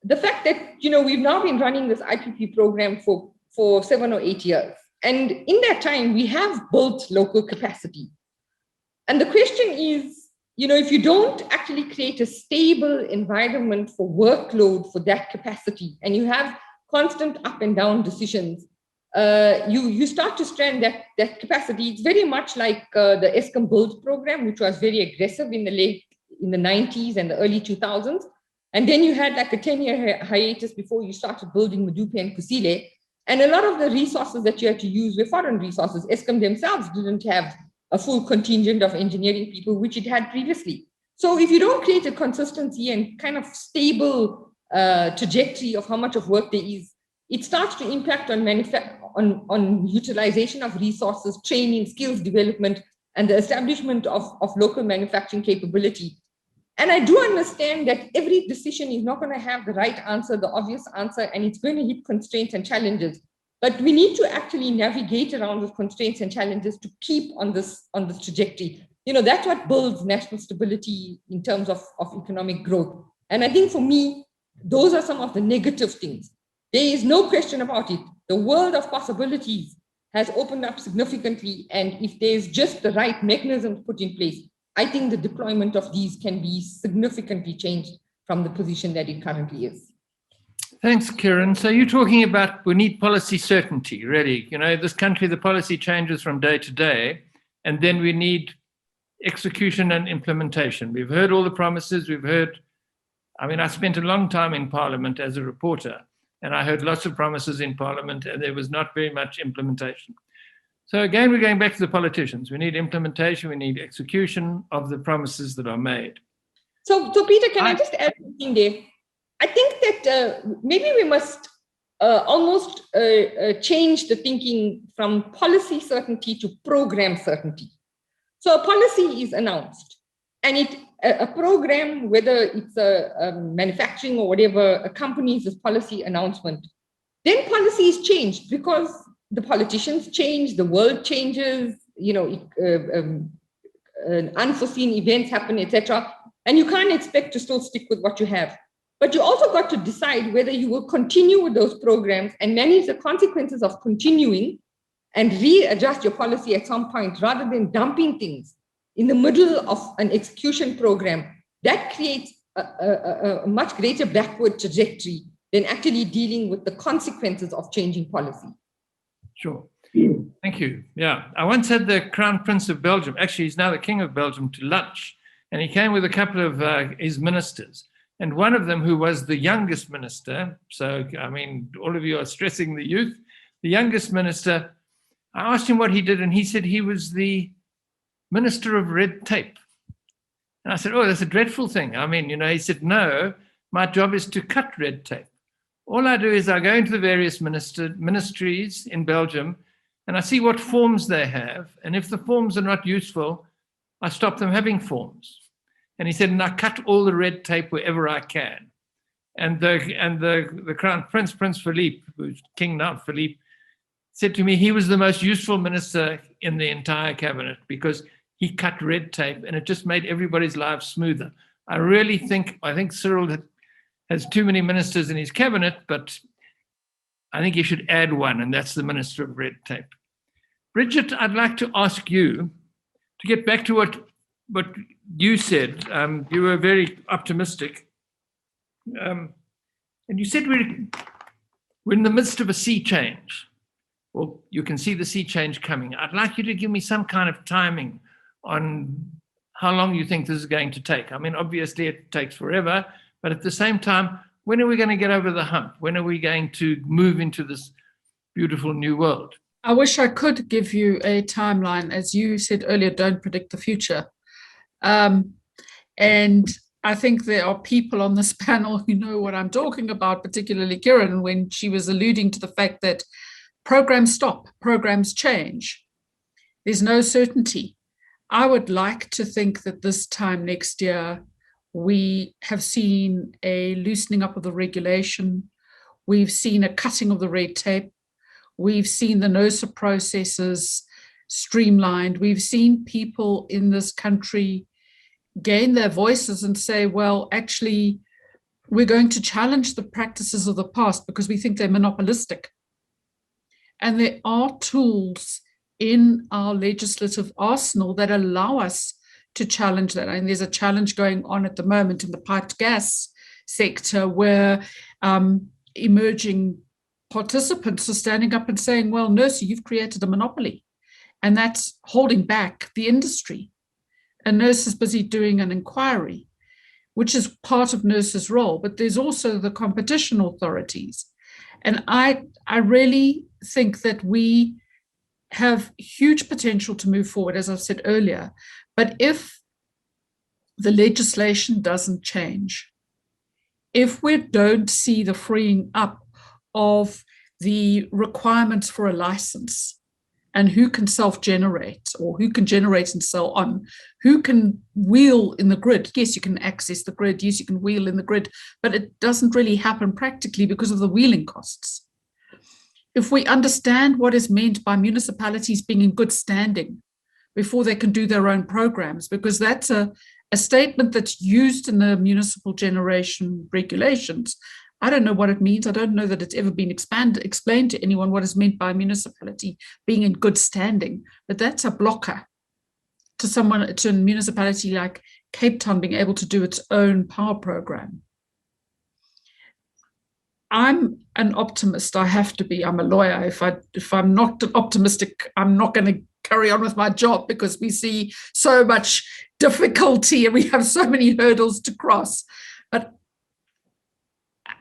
the fact that, you know, we've now been running this IPP program for 7 or 8 years. And in that time, we have built local capacity. And the question is, you know, if you don't actually create a stable environment for workload for that capacity, and you have constant up and down decisions, you start to strand that capacity. It's very much like the Eskom Build program, which was very aggressive in the 90s and the early 2000s. And then you had like a 10-year hiatus before you started building Medupi and Kusile. And a lot of the resources that you had to use were foreign resources. Eskom themselves didn't have a full contingent of engineering people, which it had previously. So if you don't create a consistency and kind of stable trajectory of how much of work there is, it starts to impact on utilization of resources, training, skills development, and the establishment of local manufacturing capability. And I do understand that every decision is not going to have the right answer, the obvious answer, and it's going to hit constraints and challenges. But we need to actually navigate around those constraints and challenges to keep on this trajectory. You know, that's what builds national stability in terms of economic growth. And I think for me, those are some of the negative things. There is no question about it. The world of possibilities has opened up significantly. And if there's just the right mechanisms put in place, I think the deployment of these can be significantly changed from the position that it currently is. Thanks, Kiran. So you're talking about we need policy certainty, really. You know, this country, the policy changes from day to day, and then we need execution and implementation. We've heard all the promises. I spent a long time in Parliament as a reporter, and I heard lots of promises in Parliament, and there was not very much implementation. So again, we're going back to the politicians. We need implementation, we need execution of the promises that are made. So Peter, can I just add something there? I think that maybe we must almost change the thinking from policy certainty to program certainty. So a policy is announced, and a program, whether it's a manufacturing or whatever, accompanies this policy announcement. Then policy is changed because the politicians change, the world changes, you know, unforeseen events happen, etc. And you can't expect to still stick with what you have. But you also got to decide whether you will continue with those programs and manage the consequences of continuing and readjust your policy at some point rather than dumping things in the middle of an execution program. That creates a much greater backward trajectory than actually dealing with the consequences of changing policy. Sure. Thank you. Yeah. I once had the Crown Prince of Belgium, actually he's now the King of Belgium, to lunch. And he came with a couple of his ministers. And one of them, who was the youngest minister, so, I mean, all of you are stressing the youth, the youngest minister, I asked him what he did, and he said he was the minister of red tape. And I said, oh, that's a dreadful thing. I mean, you know, he said, no, my job is to cut red tape. All I do is I go into the various ministries in Belgium, and I see what forms they have. And if the forms are not useful, I stop them having forms. And he said, and I cut all the red tape wherever I can. And the Crown Prince, Prince Philippe, who's King now, Philippe, said to me he was the most useful minister in the entire cabinet because he cut red tape and it just made everybody's lives smoother. I think Cyril has too many ministers in his cabinet, but I think he should add one, and that's the Minister of Red Tape. Bridget, I'd like to ask you to get back to what you said. You were very optimistic. And you said we're in the midst of a sea change. Well, you can see the sea change coming. I'd like you to give me some kind of timing on how long you think this is going to take. I mean, obviously it takes forever, but at the same time, when are we going to get over the hump? When are we going to move into this beautiful new world? I wish I could give you a timeline. As you said earlier, don't predict the future. And I think there are people on this panel who know what I'm talking about, particularly Kieran, when she was alluding to the fact that programs stop, programs change. There's no certainty. I would like to think that this time next year, we have seen a loosening up of the regulation. We've seen a cutting of the red tape. We've seen the NERSA processes streamlined. We've seen people in this country gain their voices and say, well, actually, we're going to challenge the practices of the past because we think they're monopolistic. And there are tools in our legislative arsenal that allow us to challenge that. And there's a challenge going on at the moment in the piped gas sector where emerging participants are standing up and saying, well, NERSA, you've created a monopoly. And that's holding back the industry. And NERSA is busy doing an inquiry, which is part of NERSA's role. But there's also the competition authorities. And I really think that we have huge potential to move forward, as I've said earlier. But if the legislation doesn't change, if we don't see the freeing up of the requirements for a license and who can self-generate or who can generate and sell on, who can wheel in the grid. Yes, you can access the grid. Yes, you can wheel in the grid, but it doesn't really happen practically because of the wheeling costs. If we understand what is meant by municipalities being in good standing before they can do their own programs, because that's a statement that's used in the municipal generation regulations. I don't know what it means. I don't know that it's ever been explained to anyone what is meant by a municipality being in good standing, but that's a blocker to a municipality like Cape Town being able to do its own power program. I'm an optimist. I have to be. I'm a lawyer. If I'm not optimistic, I'm not going to carry on with my job because we see so much difficulty and we have so many hurdles to cross. But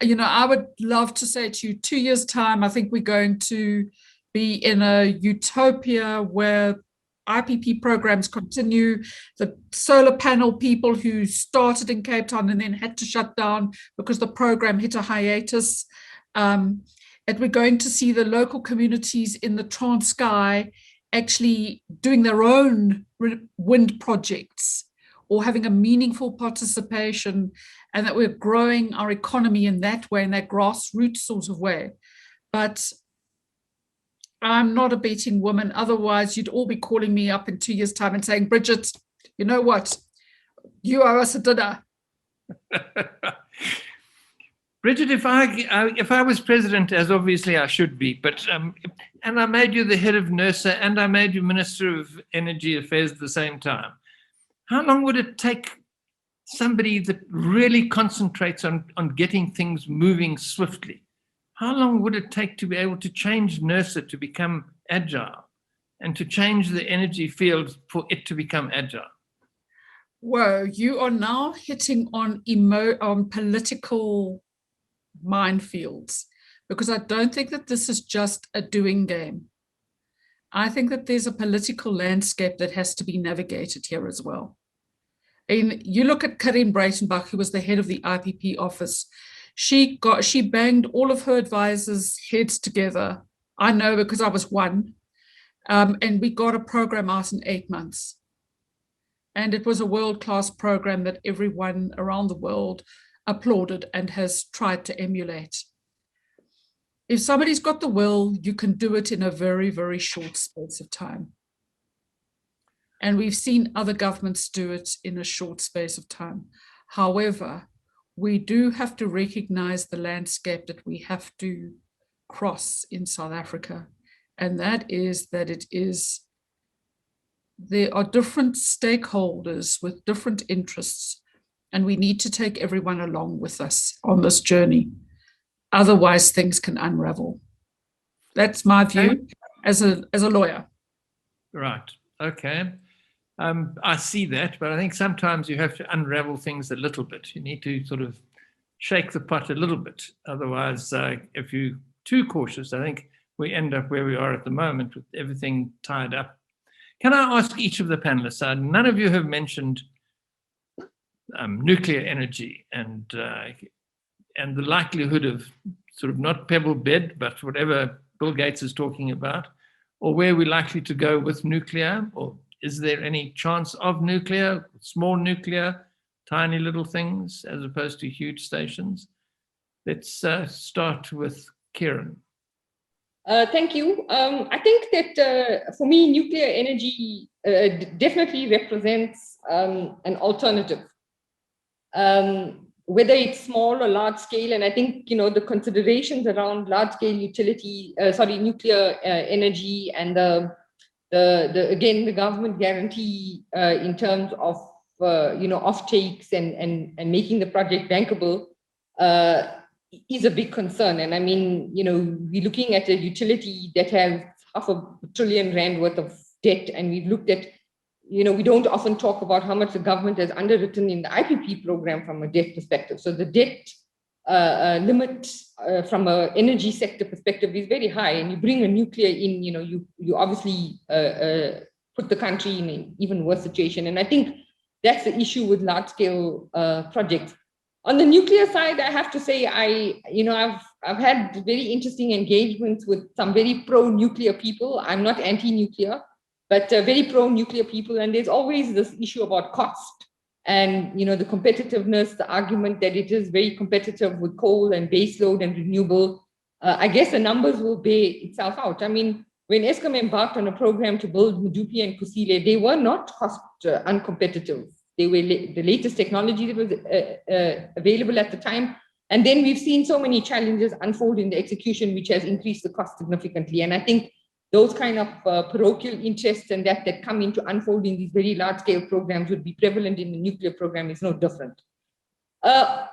I would love to say to you, 2 years' time, I think we're going to be in a utopia where IPP programs continue. The solar panel people who started in Cape Town and then had to shut down because the program hit a hiatus. And we're going to see the local communities in the Transkei actually doing their own wind projects or having a meaningful participation, and that we're growing our economy in that way, in that grassroots sort of way. But I'm not a betting woman. Otherwise, you'd all be calling me up in 2 years' time and saying, Bridget, you know what? You owe us a dinner. Bridget, if I was president, as obviously I should be, but and I made you the head of NERSA and I made you Minister of Energy Affairs at the same time, how long would it take somebody that really concentrates on getting things moving swiftly? How long would it take to be able to change NERSA to become agile and to change the energy field for it to become agile? Whoa, you are now hitting on political minefields, because I don't think that this is just a doing game. I think that there's a political landscape that has to be navigated here as well. And you look at Karin Breitenbach, who was the head of the IPP office. She banged all of her advisors' heads together. I know because I was one. And we got a program out in 8 months. And it was a world-class program that everyone around the world applauded and has tried to emulate. If somebody's got the will, you can do it in a very, very short space of time. And we've seen other governments do it in a short space of time. However, we do have to recognize the landscape that we have to cross in South Africa. And that is that there are different stakeholders with different interests, and we need to take everyone along with us on this journey. Otherwise, things can unravel. That's my view as a lawyer. Right. Okay. I see that, but I think sometimes you have to unravel things a little bit. You need to sort of shake the pot a little bit. Otherwise, if you're too cautious, I think we end up where we are at the moment with everything tied up. Can I ask each of the panelists, none of you have mentioned nuclear energy and the likelihood of sort of not pebble bed, but whatever Bill Gates is talking about, or where we're likely to go with nuclear, or is there any chance of nuclear, small nuclear, tiny little things, as opposed to huge stations? Let's start with Kieran. Thank you. I think that for me, nuclear energy definitely represents an alternative, whether it's small or large scale. And I think, the considerations around large scale nuclear energy and again, the government guarantee in terms of, off-takes and making the project bankable is a big concern. And I mean, we're looking at a utility that has R500 billion worth of debt. And we've looked at, we don't often talk about how much the government has underwritten in the IPP program from a debt perspective. So the debt limit from an energy sector perspective is very high. And you bring a nuclear in, you obviously put the country in an even worse situation. And I think that's the issue with large scale projects. On the nuclear side, I have to say, I've had very interesting engagements with some very pro-nuclear people. I'm not anti-nuclear, but very pro-nuclear people. And there's always this issue about cost and, the competitiveness, the argument that it is very competitive with coal and baseload and renewable. I guess the numbers will bear itself out. I mean, when Eskom embarked on a program to build Medupi and Kusile, they were not cost uncompetitive. They were the latest technology that was available at the time. And then we've seen so many challenges unfold in the execution, which has increased the cost significantly. And I think those kind of parochial interests and that come into unfolding these very large scale programs would be prevalent in the nuclear program is no different.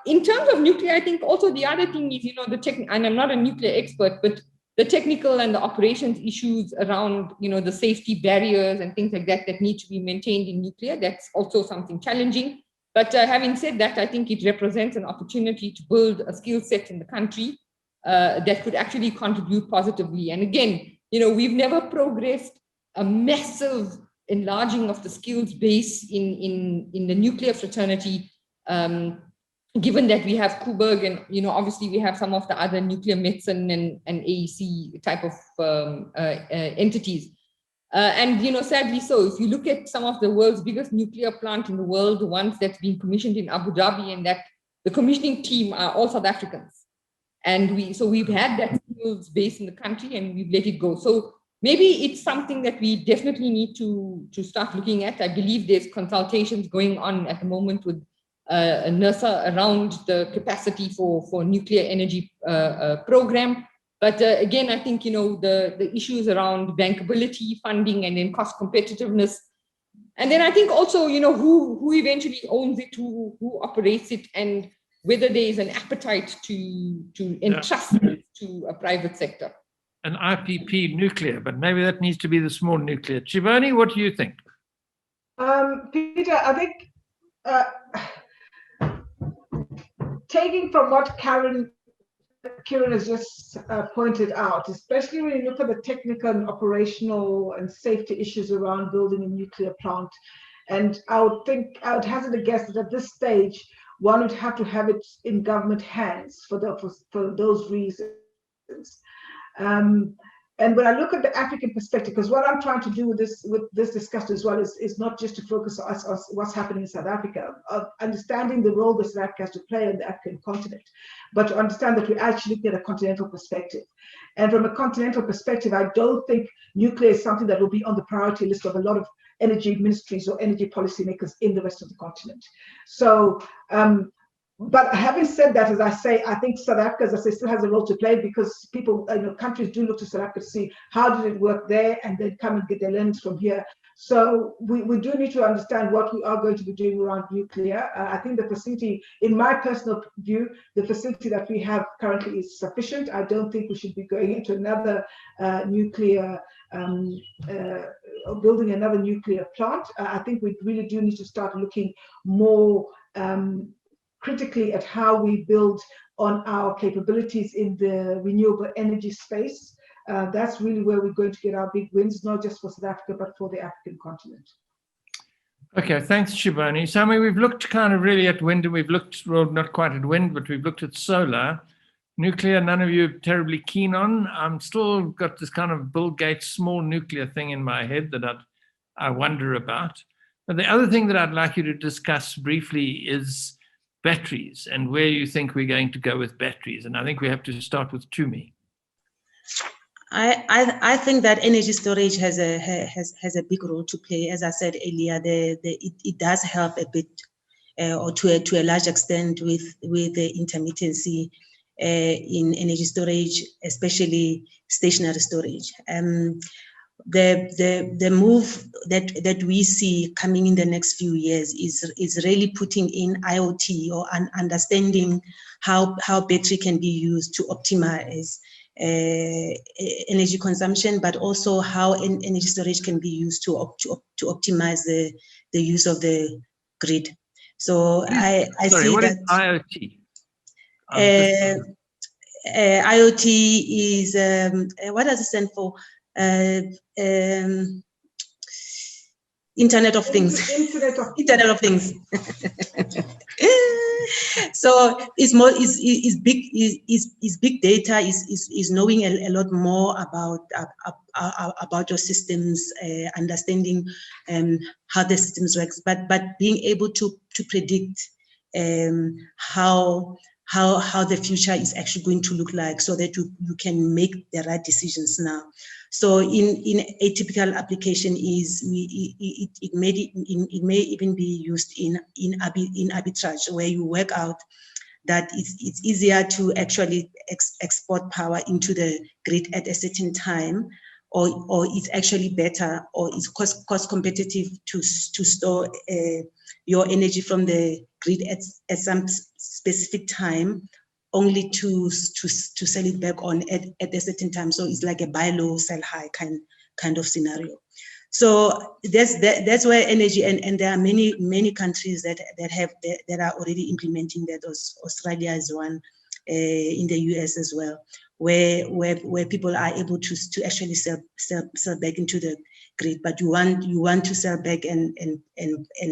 In terms of nuclear, I think also the other thing is, and I'm not a nuclear expert, but the technical and the operations issues around, the safety barriers and things like that need to be maintained in nuclear. That's also something challenging. But having said that, I think it represents an opportunity to build a skill set in the country that could actually contribute positively. And again, we've never progressed a massive enlarging of the skills base in the nuclear fraternity, given that we have Coburg and, obviously we have some of the other nuclear medicine and AEC type of entities. And, sadly so, if you look at some of the world's biggest nuclear plant in the world, the ones that's been commissioned in Abu Dhabi, and that the commissioning team are all South Africans. And we've had that skills base in the country and we've let it go. So maybe it's something that we definitely need to start looking at. I believe there's consultations going on at the moment with NERSA around the capacity for nuclear energy program. But again, I think, the issues around bankability, funding, and then cost competitiveness. And then I think also, who eventually owns it, who operates it, and whether there is an appetite to entrust it to a private sector. An IPP nuclear, but maybe that needs to be the small nuclear. Chibani, what do you think? Peter, I think taking from what Kieran has just pointed out, especially when you look at the technical and operational and safety issues around building a nuclear plant, and I would hazard a guess that at this stage, one would have to have it in government hands for those reasons. And And when I look at the African perspective, because what I'm trying to do with this discussion as well is not just to focus on what's happening in South Africa, of understanding the role that South Africa has to play on the African continent, but to understand that we actually get a continental perspective. And from a continental perspective, I don't think nuclear is something that will be on the priority list of a lot of energy ministries or energy policymakers in the rest of the continent. So, but having said that, as I say, I think South Africa, as I say, still has a role to play, because people, countries do look to South Africa to see how did it work there, and then come and get their learnings from here. So we do need to understand what we are going to be doing around nuclear. I think the facility, in my personal view, the facility that we have currently is sufficient. I don't think we should be going into another nuclear, building another nuclear plant. I think we really do need to start looking more critically at how we build on our capabilities in the renewable energy space. That's really where we're going to get our big wins, not just for South Africa, but for the African continent. Okay, thanks, Shibani. So, I mean, we've looked kind of really at wind, and we've looked, well, not quite at wind, but we've looked at solar. Nuclear, none of you are terribly keen on. I'm still got this kind of Bill Gates small nuclear thing in my head that I wonder about. But the other thing that I'd like you to discuss briefly is batteries, and where you think we're going to go with batteries. And I think we have to start with Tumi. I think that energy storage has a big role to play. As I said earlier, it does help a bit, or to a large extent, with the intermittency in energy storage, especially stationary storage. The move that we see coming in the next few years is really putting in IoT, or understanding how battery can be used to optimize energy consumption, but also how energy storage can be used to optimize the use of the grid. So I Sorry, see what that is IoT? IoT is what does it stand for? Internet of Things. Internet of Things. So it's more is big data, is knowing a lot more about your systems, understanding how the systems works, but being able to predict how the future is actually going to look like, so that you can make the right decisions now. So in a typical application it may even be used in arbitrage, where you work out that it's easier to actually export power into the grid at a certain time, or it's actually better, or it's cost competitive to store your energy from the grid at some specific time, only to sell it back on at a certain time. So it's like a buy low, sell high kind of scenario. So that's where energy, and there are many countries that are already implementing that. Australia is one, in the US as well, where people are able to actually sell back into the grid, but you want to sell back and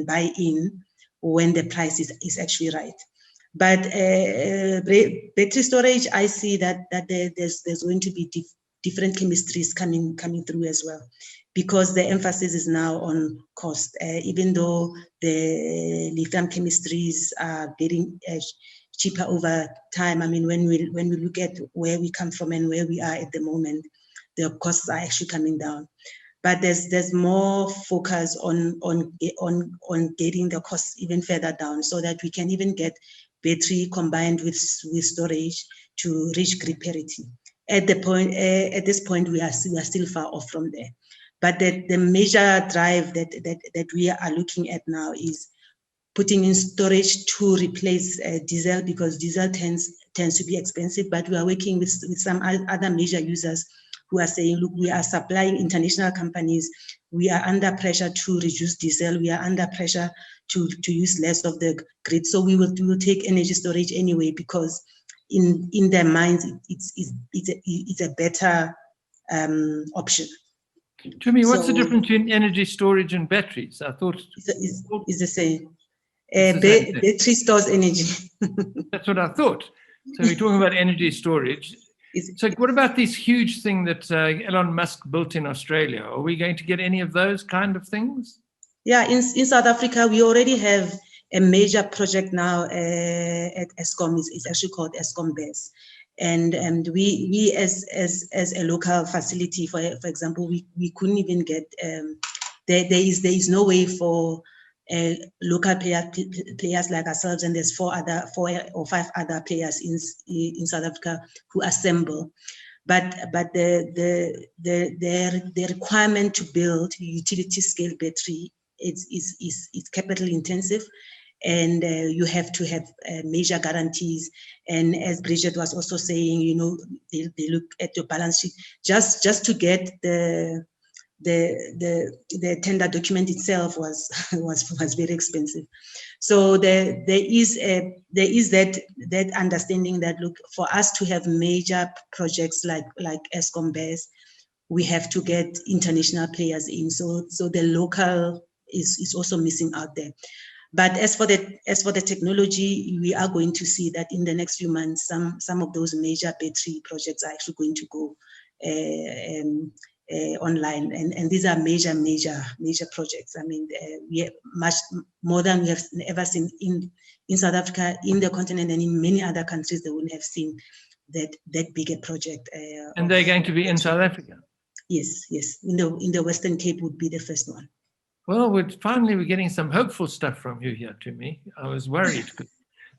buy in when the price is actually right. But battery storage, I see that there's going to be different chemistries coming through as well, because the emphasis is now on cost. Even though the lithium chemistries are getting cheaper over time, I mean, when we look at where we come from and where we are at the moment, the costs are actually coming down. But there's more focus on getting the costs even further down, so that we can even get battery combined with storage to reach grid parity. At this point, we are still far off from there. But the major drive that we are looking at now is putting in storage to replace diesel, because diesel tends to be expensive. But we are working with some other major users who are saying, look, we are supplying international companies. We are under pressure to reduce diesel. We are under pressure to use less of the grid. So we will take energy storage anyway, because in their minds, it's a better option. To me, what's the difference between energy storage and batteries? I thought it's the same. Battery stores energy. That's what I thought. So we're talking about energy storage. So what about this huge thing that Elon Musk built in Australia? Are we going to get any of those kind of things? Yeah, in South Africa, we already have a major project now at Eskom. It's actually called Eskom BES. And we as a local facility, for example, we couldn't even get, there is no way for local players like ourselves, and there's 4 or 5 other players in South Africa who assemble. But the requirement to build utility scale battery is capital intensive, and you have to have major guarantees. And as Bridget was also saying, you know, they look at your balance sheet just to get the tender document itself was very expensive. So there is that understanding that, look, for us to have major projects like Eskom BES, we have to get international players in. So the local is also missing out there. But as for the technology, we are going to see that in the next few months, some of those major battery projects are actually going to go online, and these are major projects. I mean, we have much more than we have ever seen in South Africa, in the continent, and in many other countries. They wouldn't have seen that bigger project. And they're going to be in South Africa. Yes. In the Western Cape would be the first one. Well, we're getting some hopeful stuff from you here, to me. I was worried because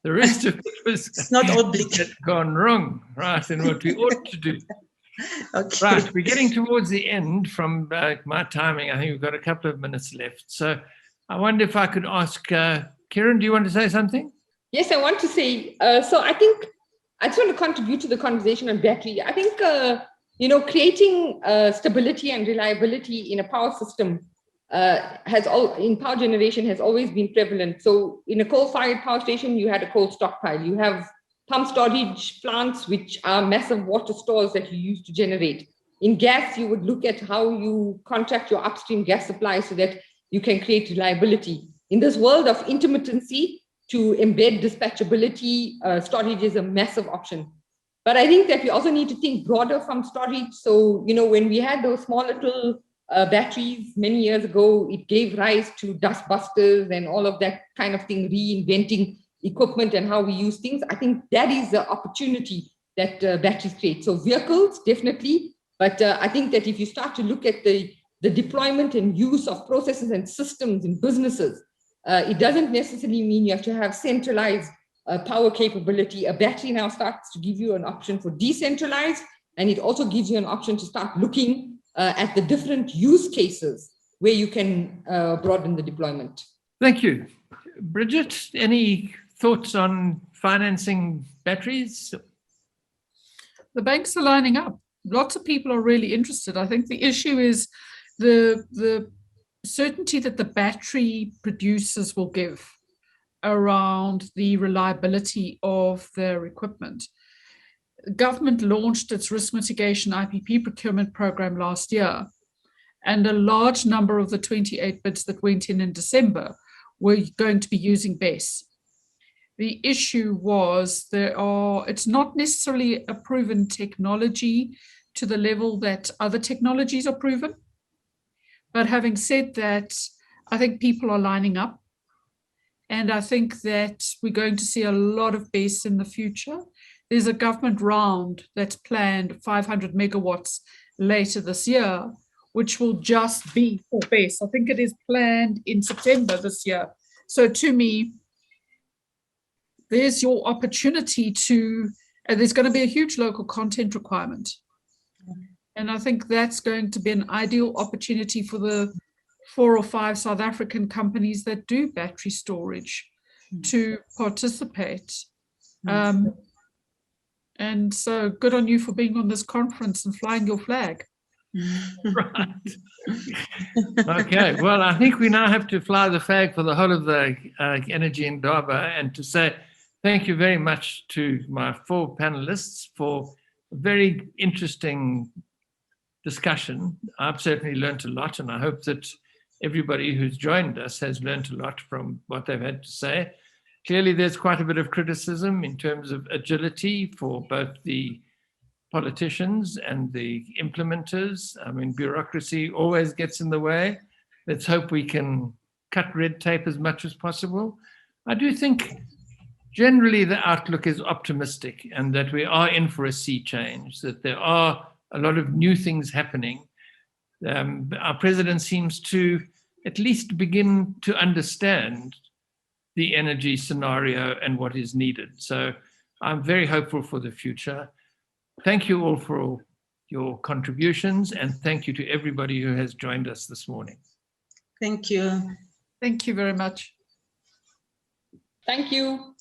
the rest of it was it's not all bleak. Gone wrong, right, in what we ought to do. Okay. Right, we're getting towards the end from my timing. I think we've got a couple of minutes left. So I wonder if I could ask, Kieran, do you want to say something? Yes, I want to say, so I think I just want to contribute to the conversation on battery. I think, creating stability and reliability in a power system in power generation has always been prevalent. So in a coal-fired power station, you had a coal stockpile. You have pump storage plants, which are massive water stores that you use to generate. In gas, you would look at how you contract your upstream gas supply so that you can create reliability. In this world of intermittency, to embed dispatchability, storage is a massive option. But I think that we also need to think broader from storage. So, when we had those small little batteries many years ago, it gave rise to dust busters and all of that kind of thing, reinventing equipment and how we use things. I think that is the opportunity that batteries create. So vehicles, definitely. But I think that if you start to look at the deployment and use of processes and systems in businesses, it doesn't necessarily mean you have to have centralized power capability. A battery now starts to give you an option for decentralized, and it also gives you an option to start looking at the different use cases where you can broaden the deployment. Thank you. Bridget, any thoughts on financing batteries? The banks are lining up. Lots of people are really interested. I think the issue is the certainty that the battery producers will give around the reliability of their equipment. The government launched its risk mitigation IPP procurement program last year, and a large number of the 28 bids that went in December were going to be using BES. The issue was it's not necessarily a proven technology to the level that other technologies are proven. But having said that, I think people are lining up. And I think that we're going to see a lot of BES in the future. There's a government round that's planned 500 megawatts later this year, which will just be for BES. I think it is planned in September this year. So to me, there's your opportunity there's going to be a huge local content requirement. And I think that's going to be an ideal opportunity for the 4 or 5 South African companies that do battery storage to participate. And so good on you for being on this conference and flying your flag. Right. Okay, well, I think we now have to fly the flag for the whole of the Energy Indaba, and to say thank you very much to my 4 panelists for a very interesting discussion. I've certainly learned a lot, and I hope that everybody who's joined us has learned a lot from what they've had to say. Clearly, there's quite a bit of criticism in terms of agility for both the politicians and the implementers. I mean, bureaucracy always gets in the way. Let's hope we can cut red tape as much as possible. I do think generally the outlook is optimistic and that we are in for a sea change, that there are a lot of new things happening. Our president seems to at least begin to understand the energy scenario and what is needed. So I'm very hopeful for the future. Thank you all for your contributions, and thank you to everybody who has joined us this morning. Thank you. Thank you very much. Thank you.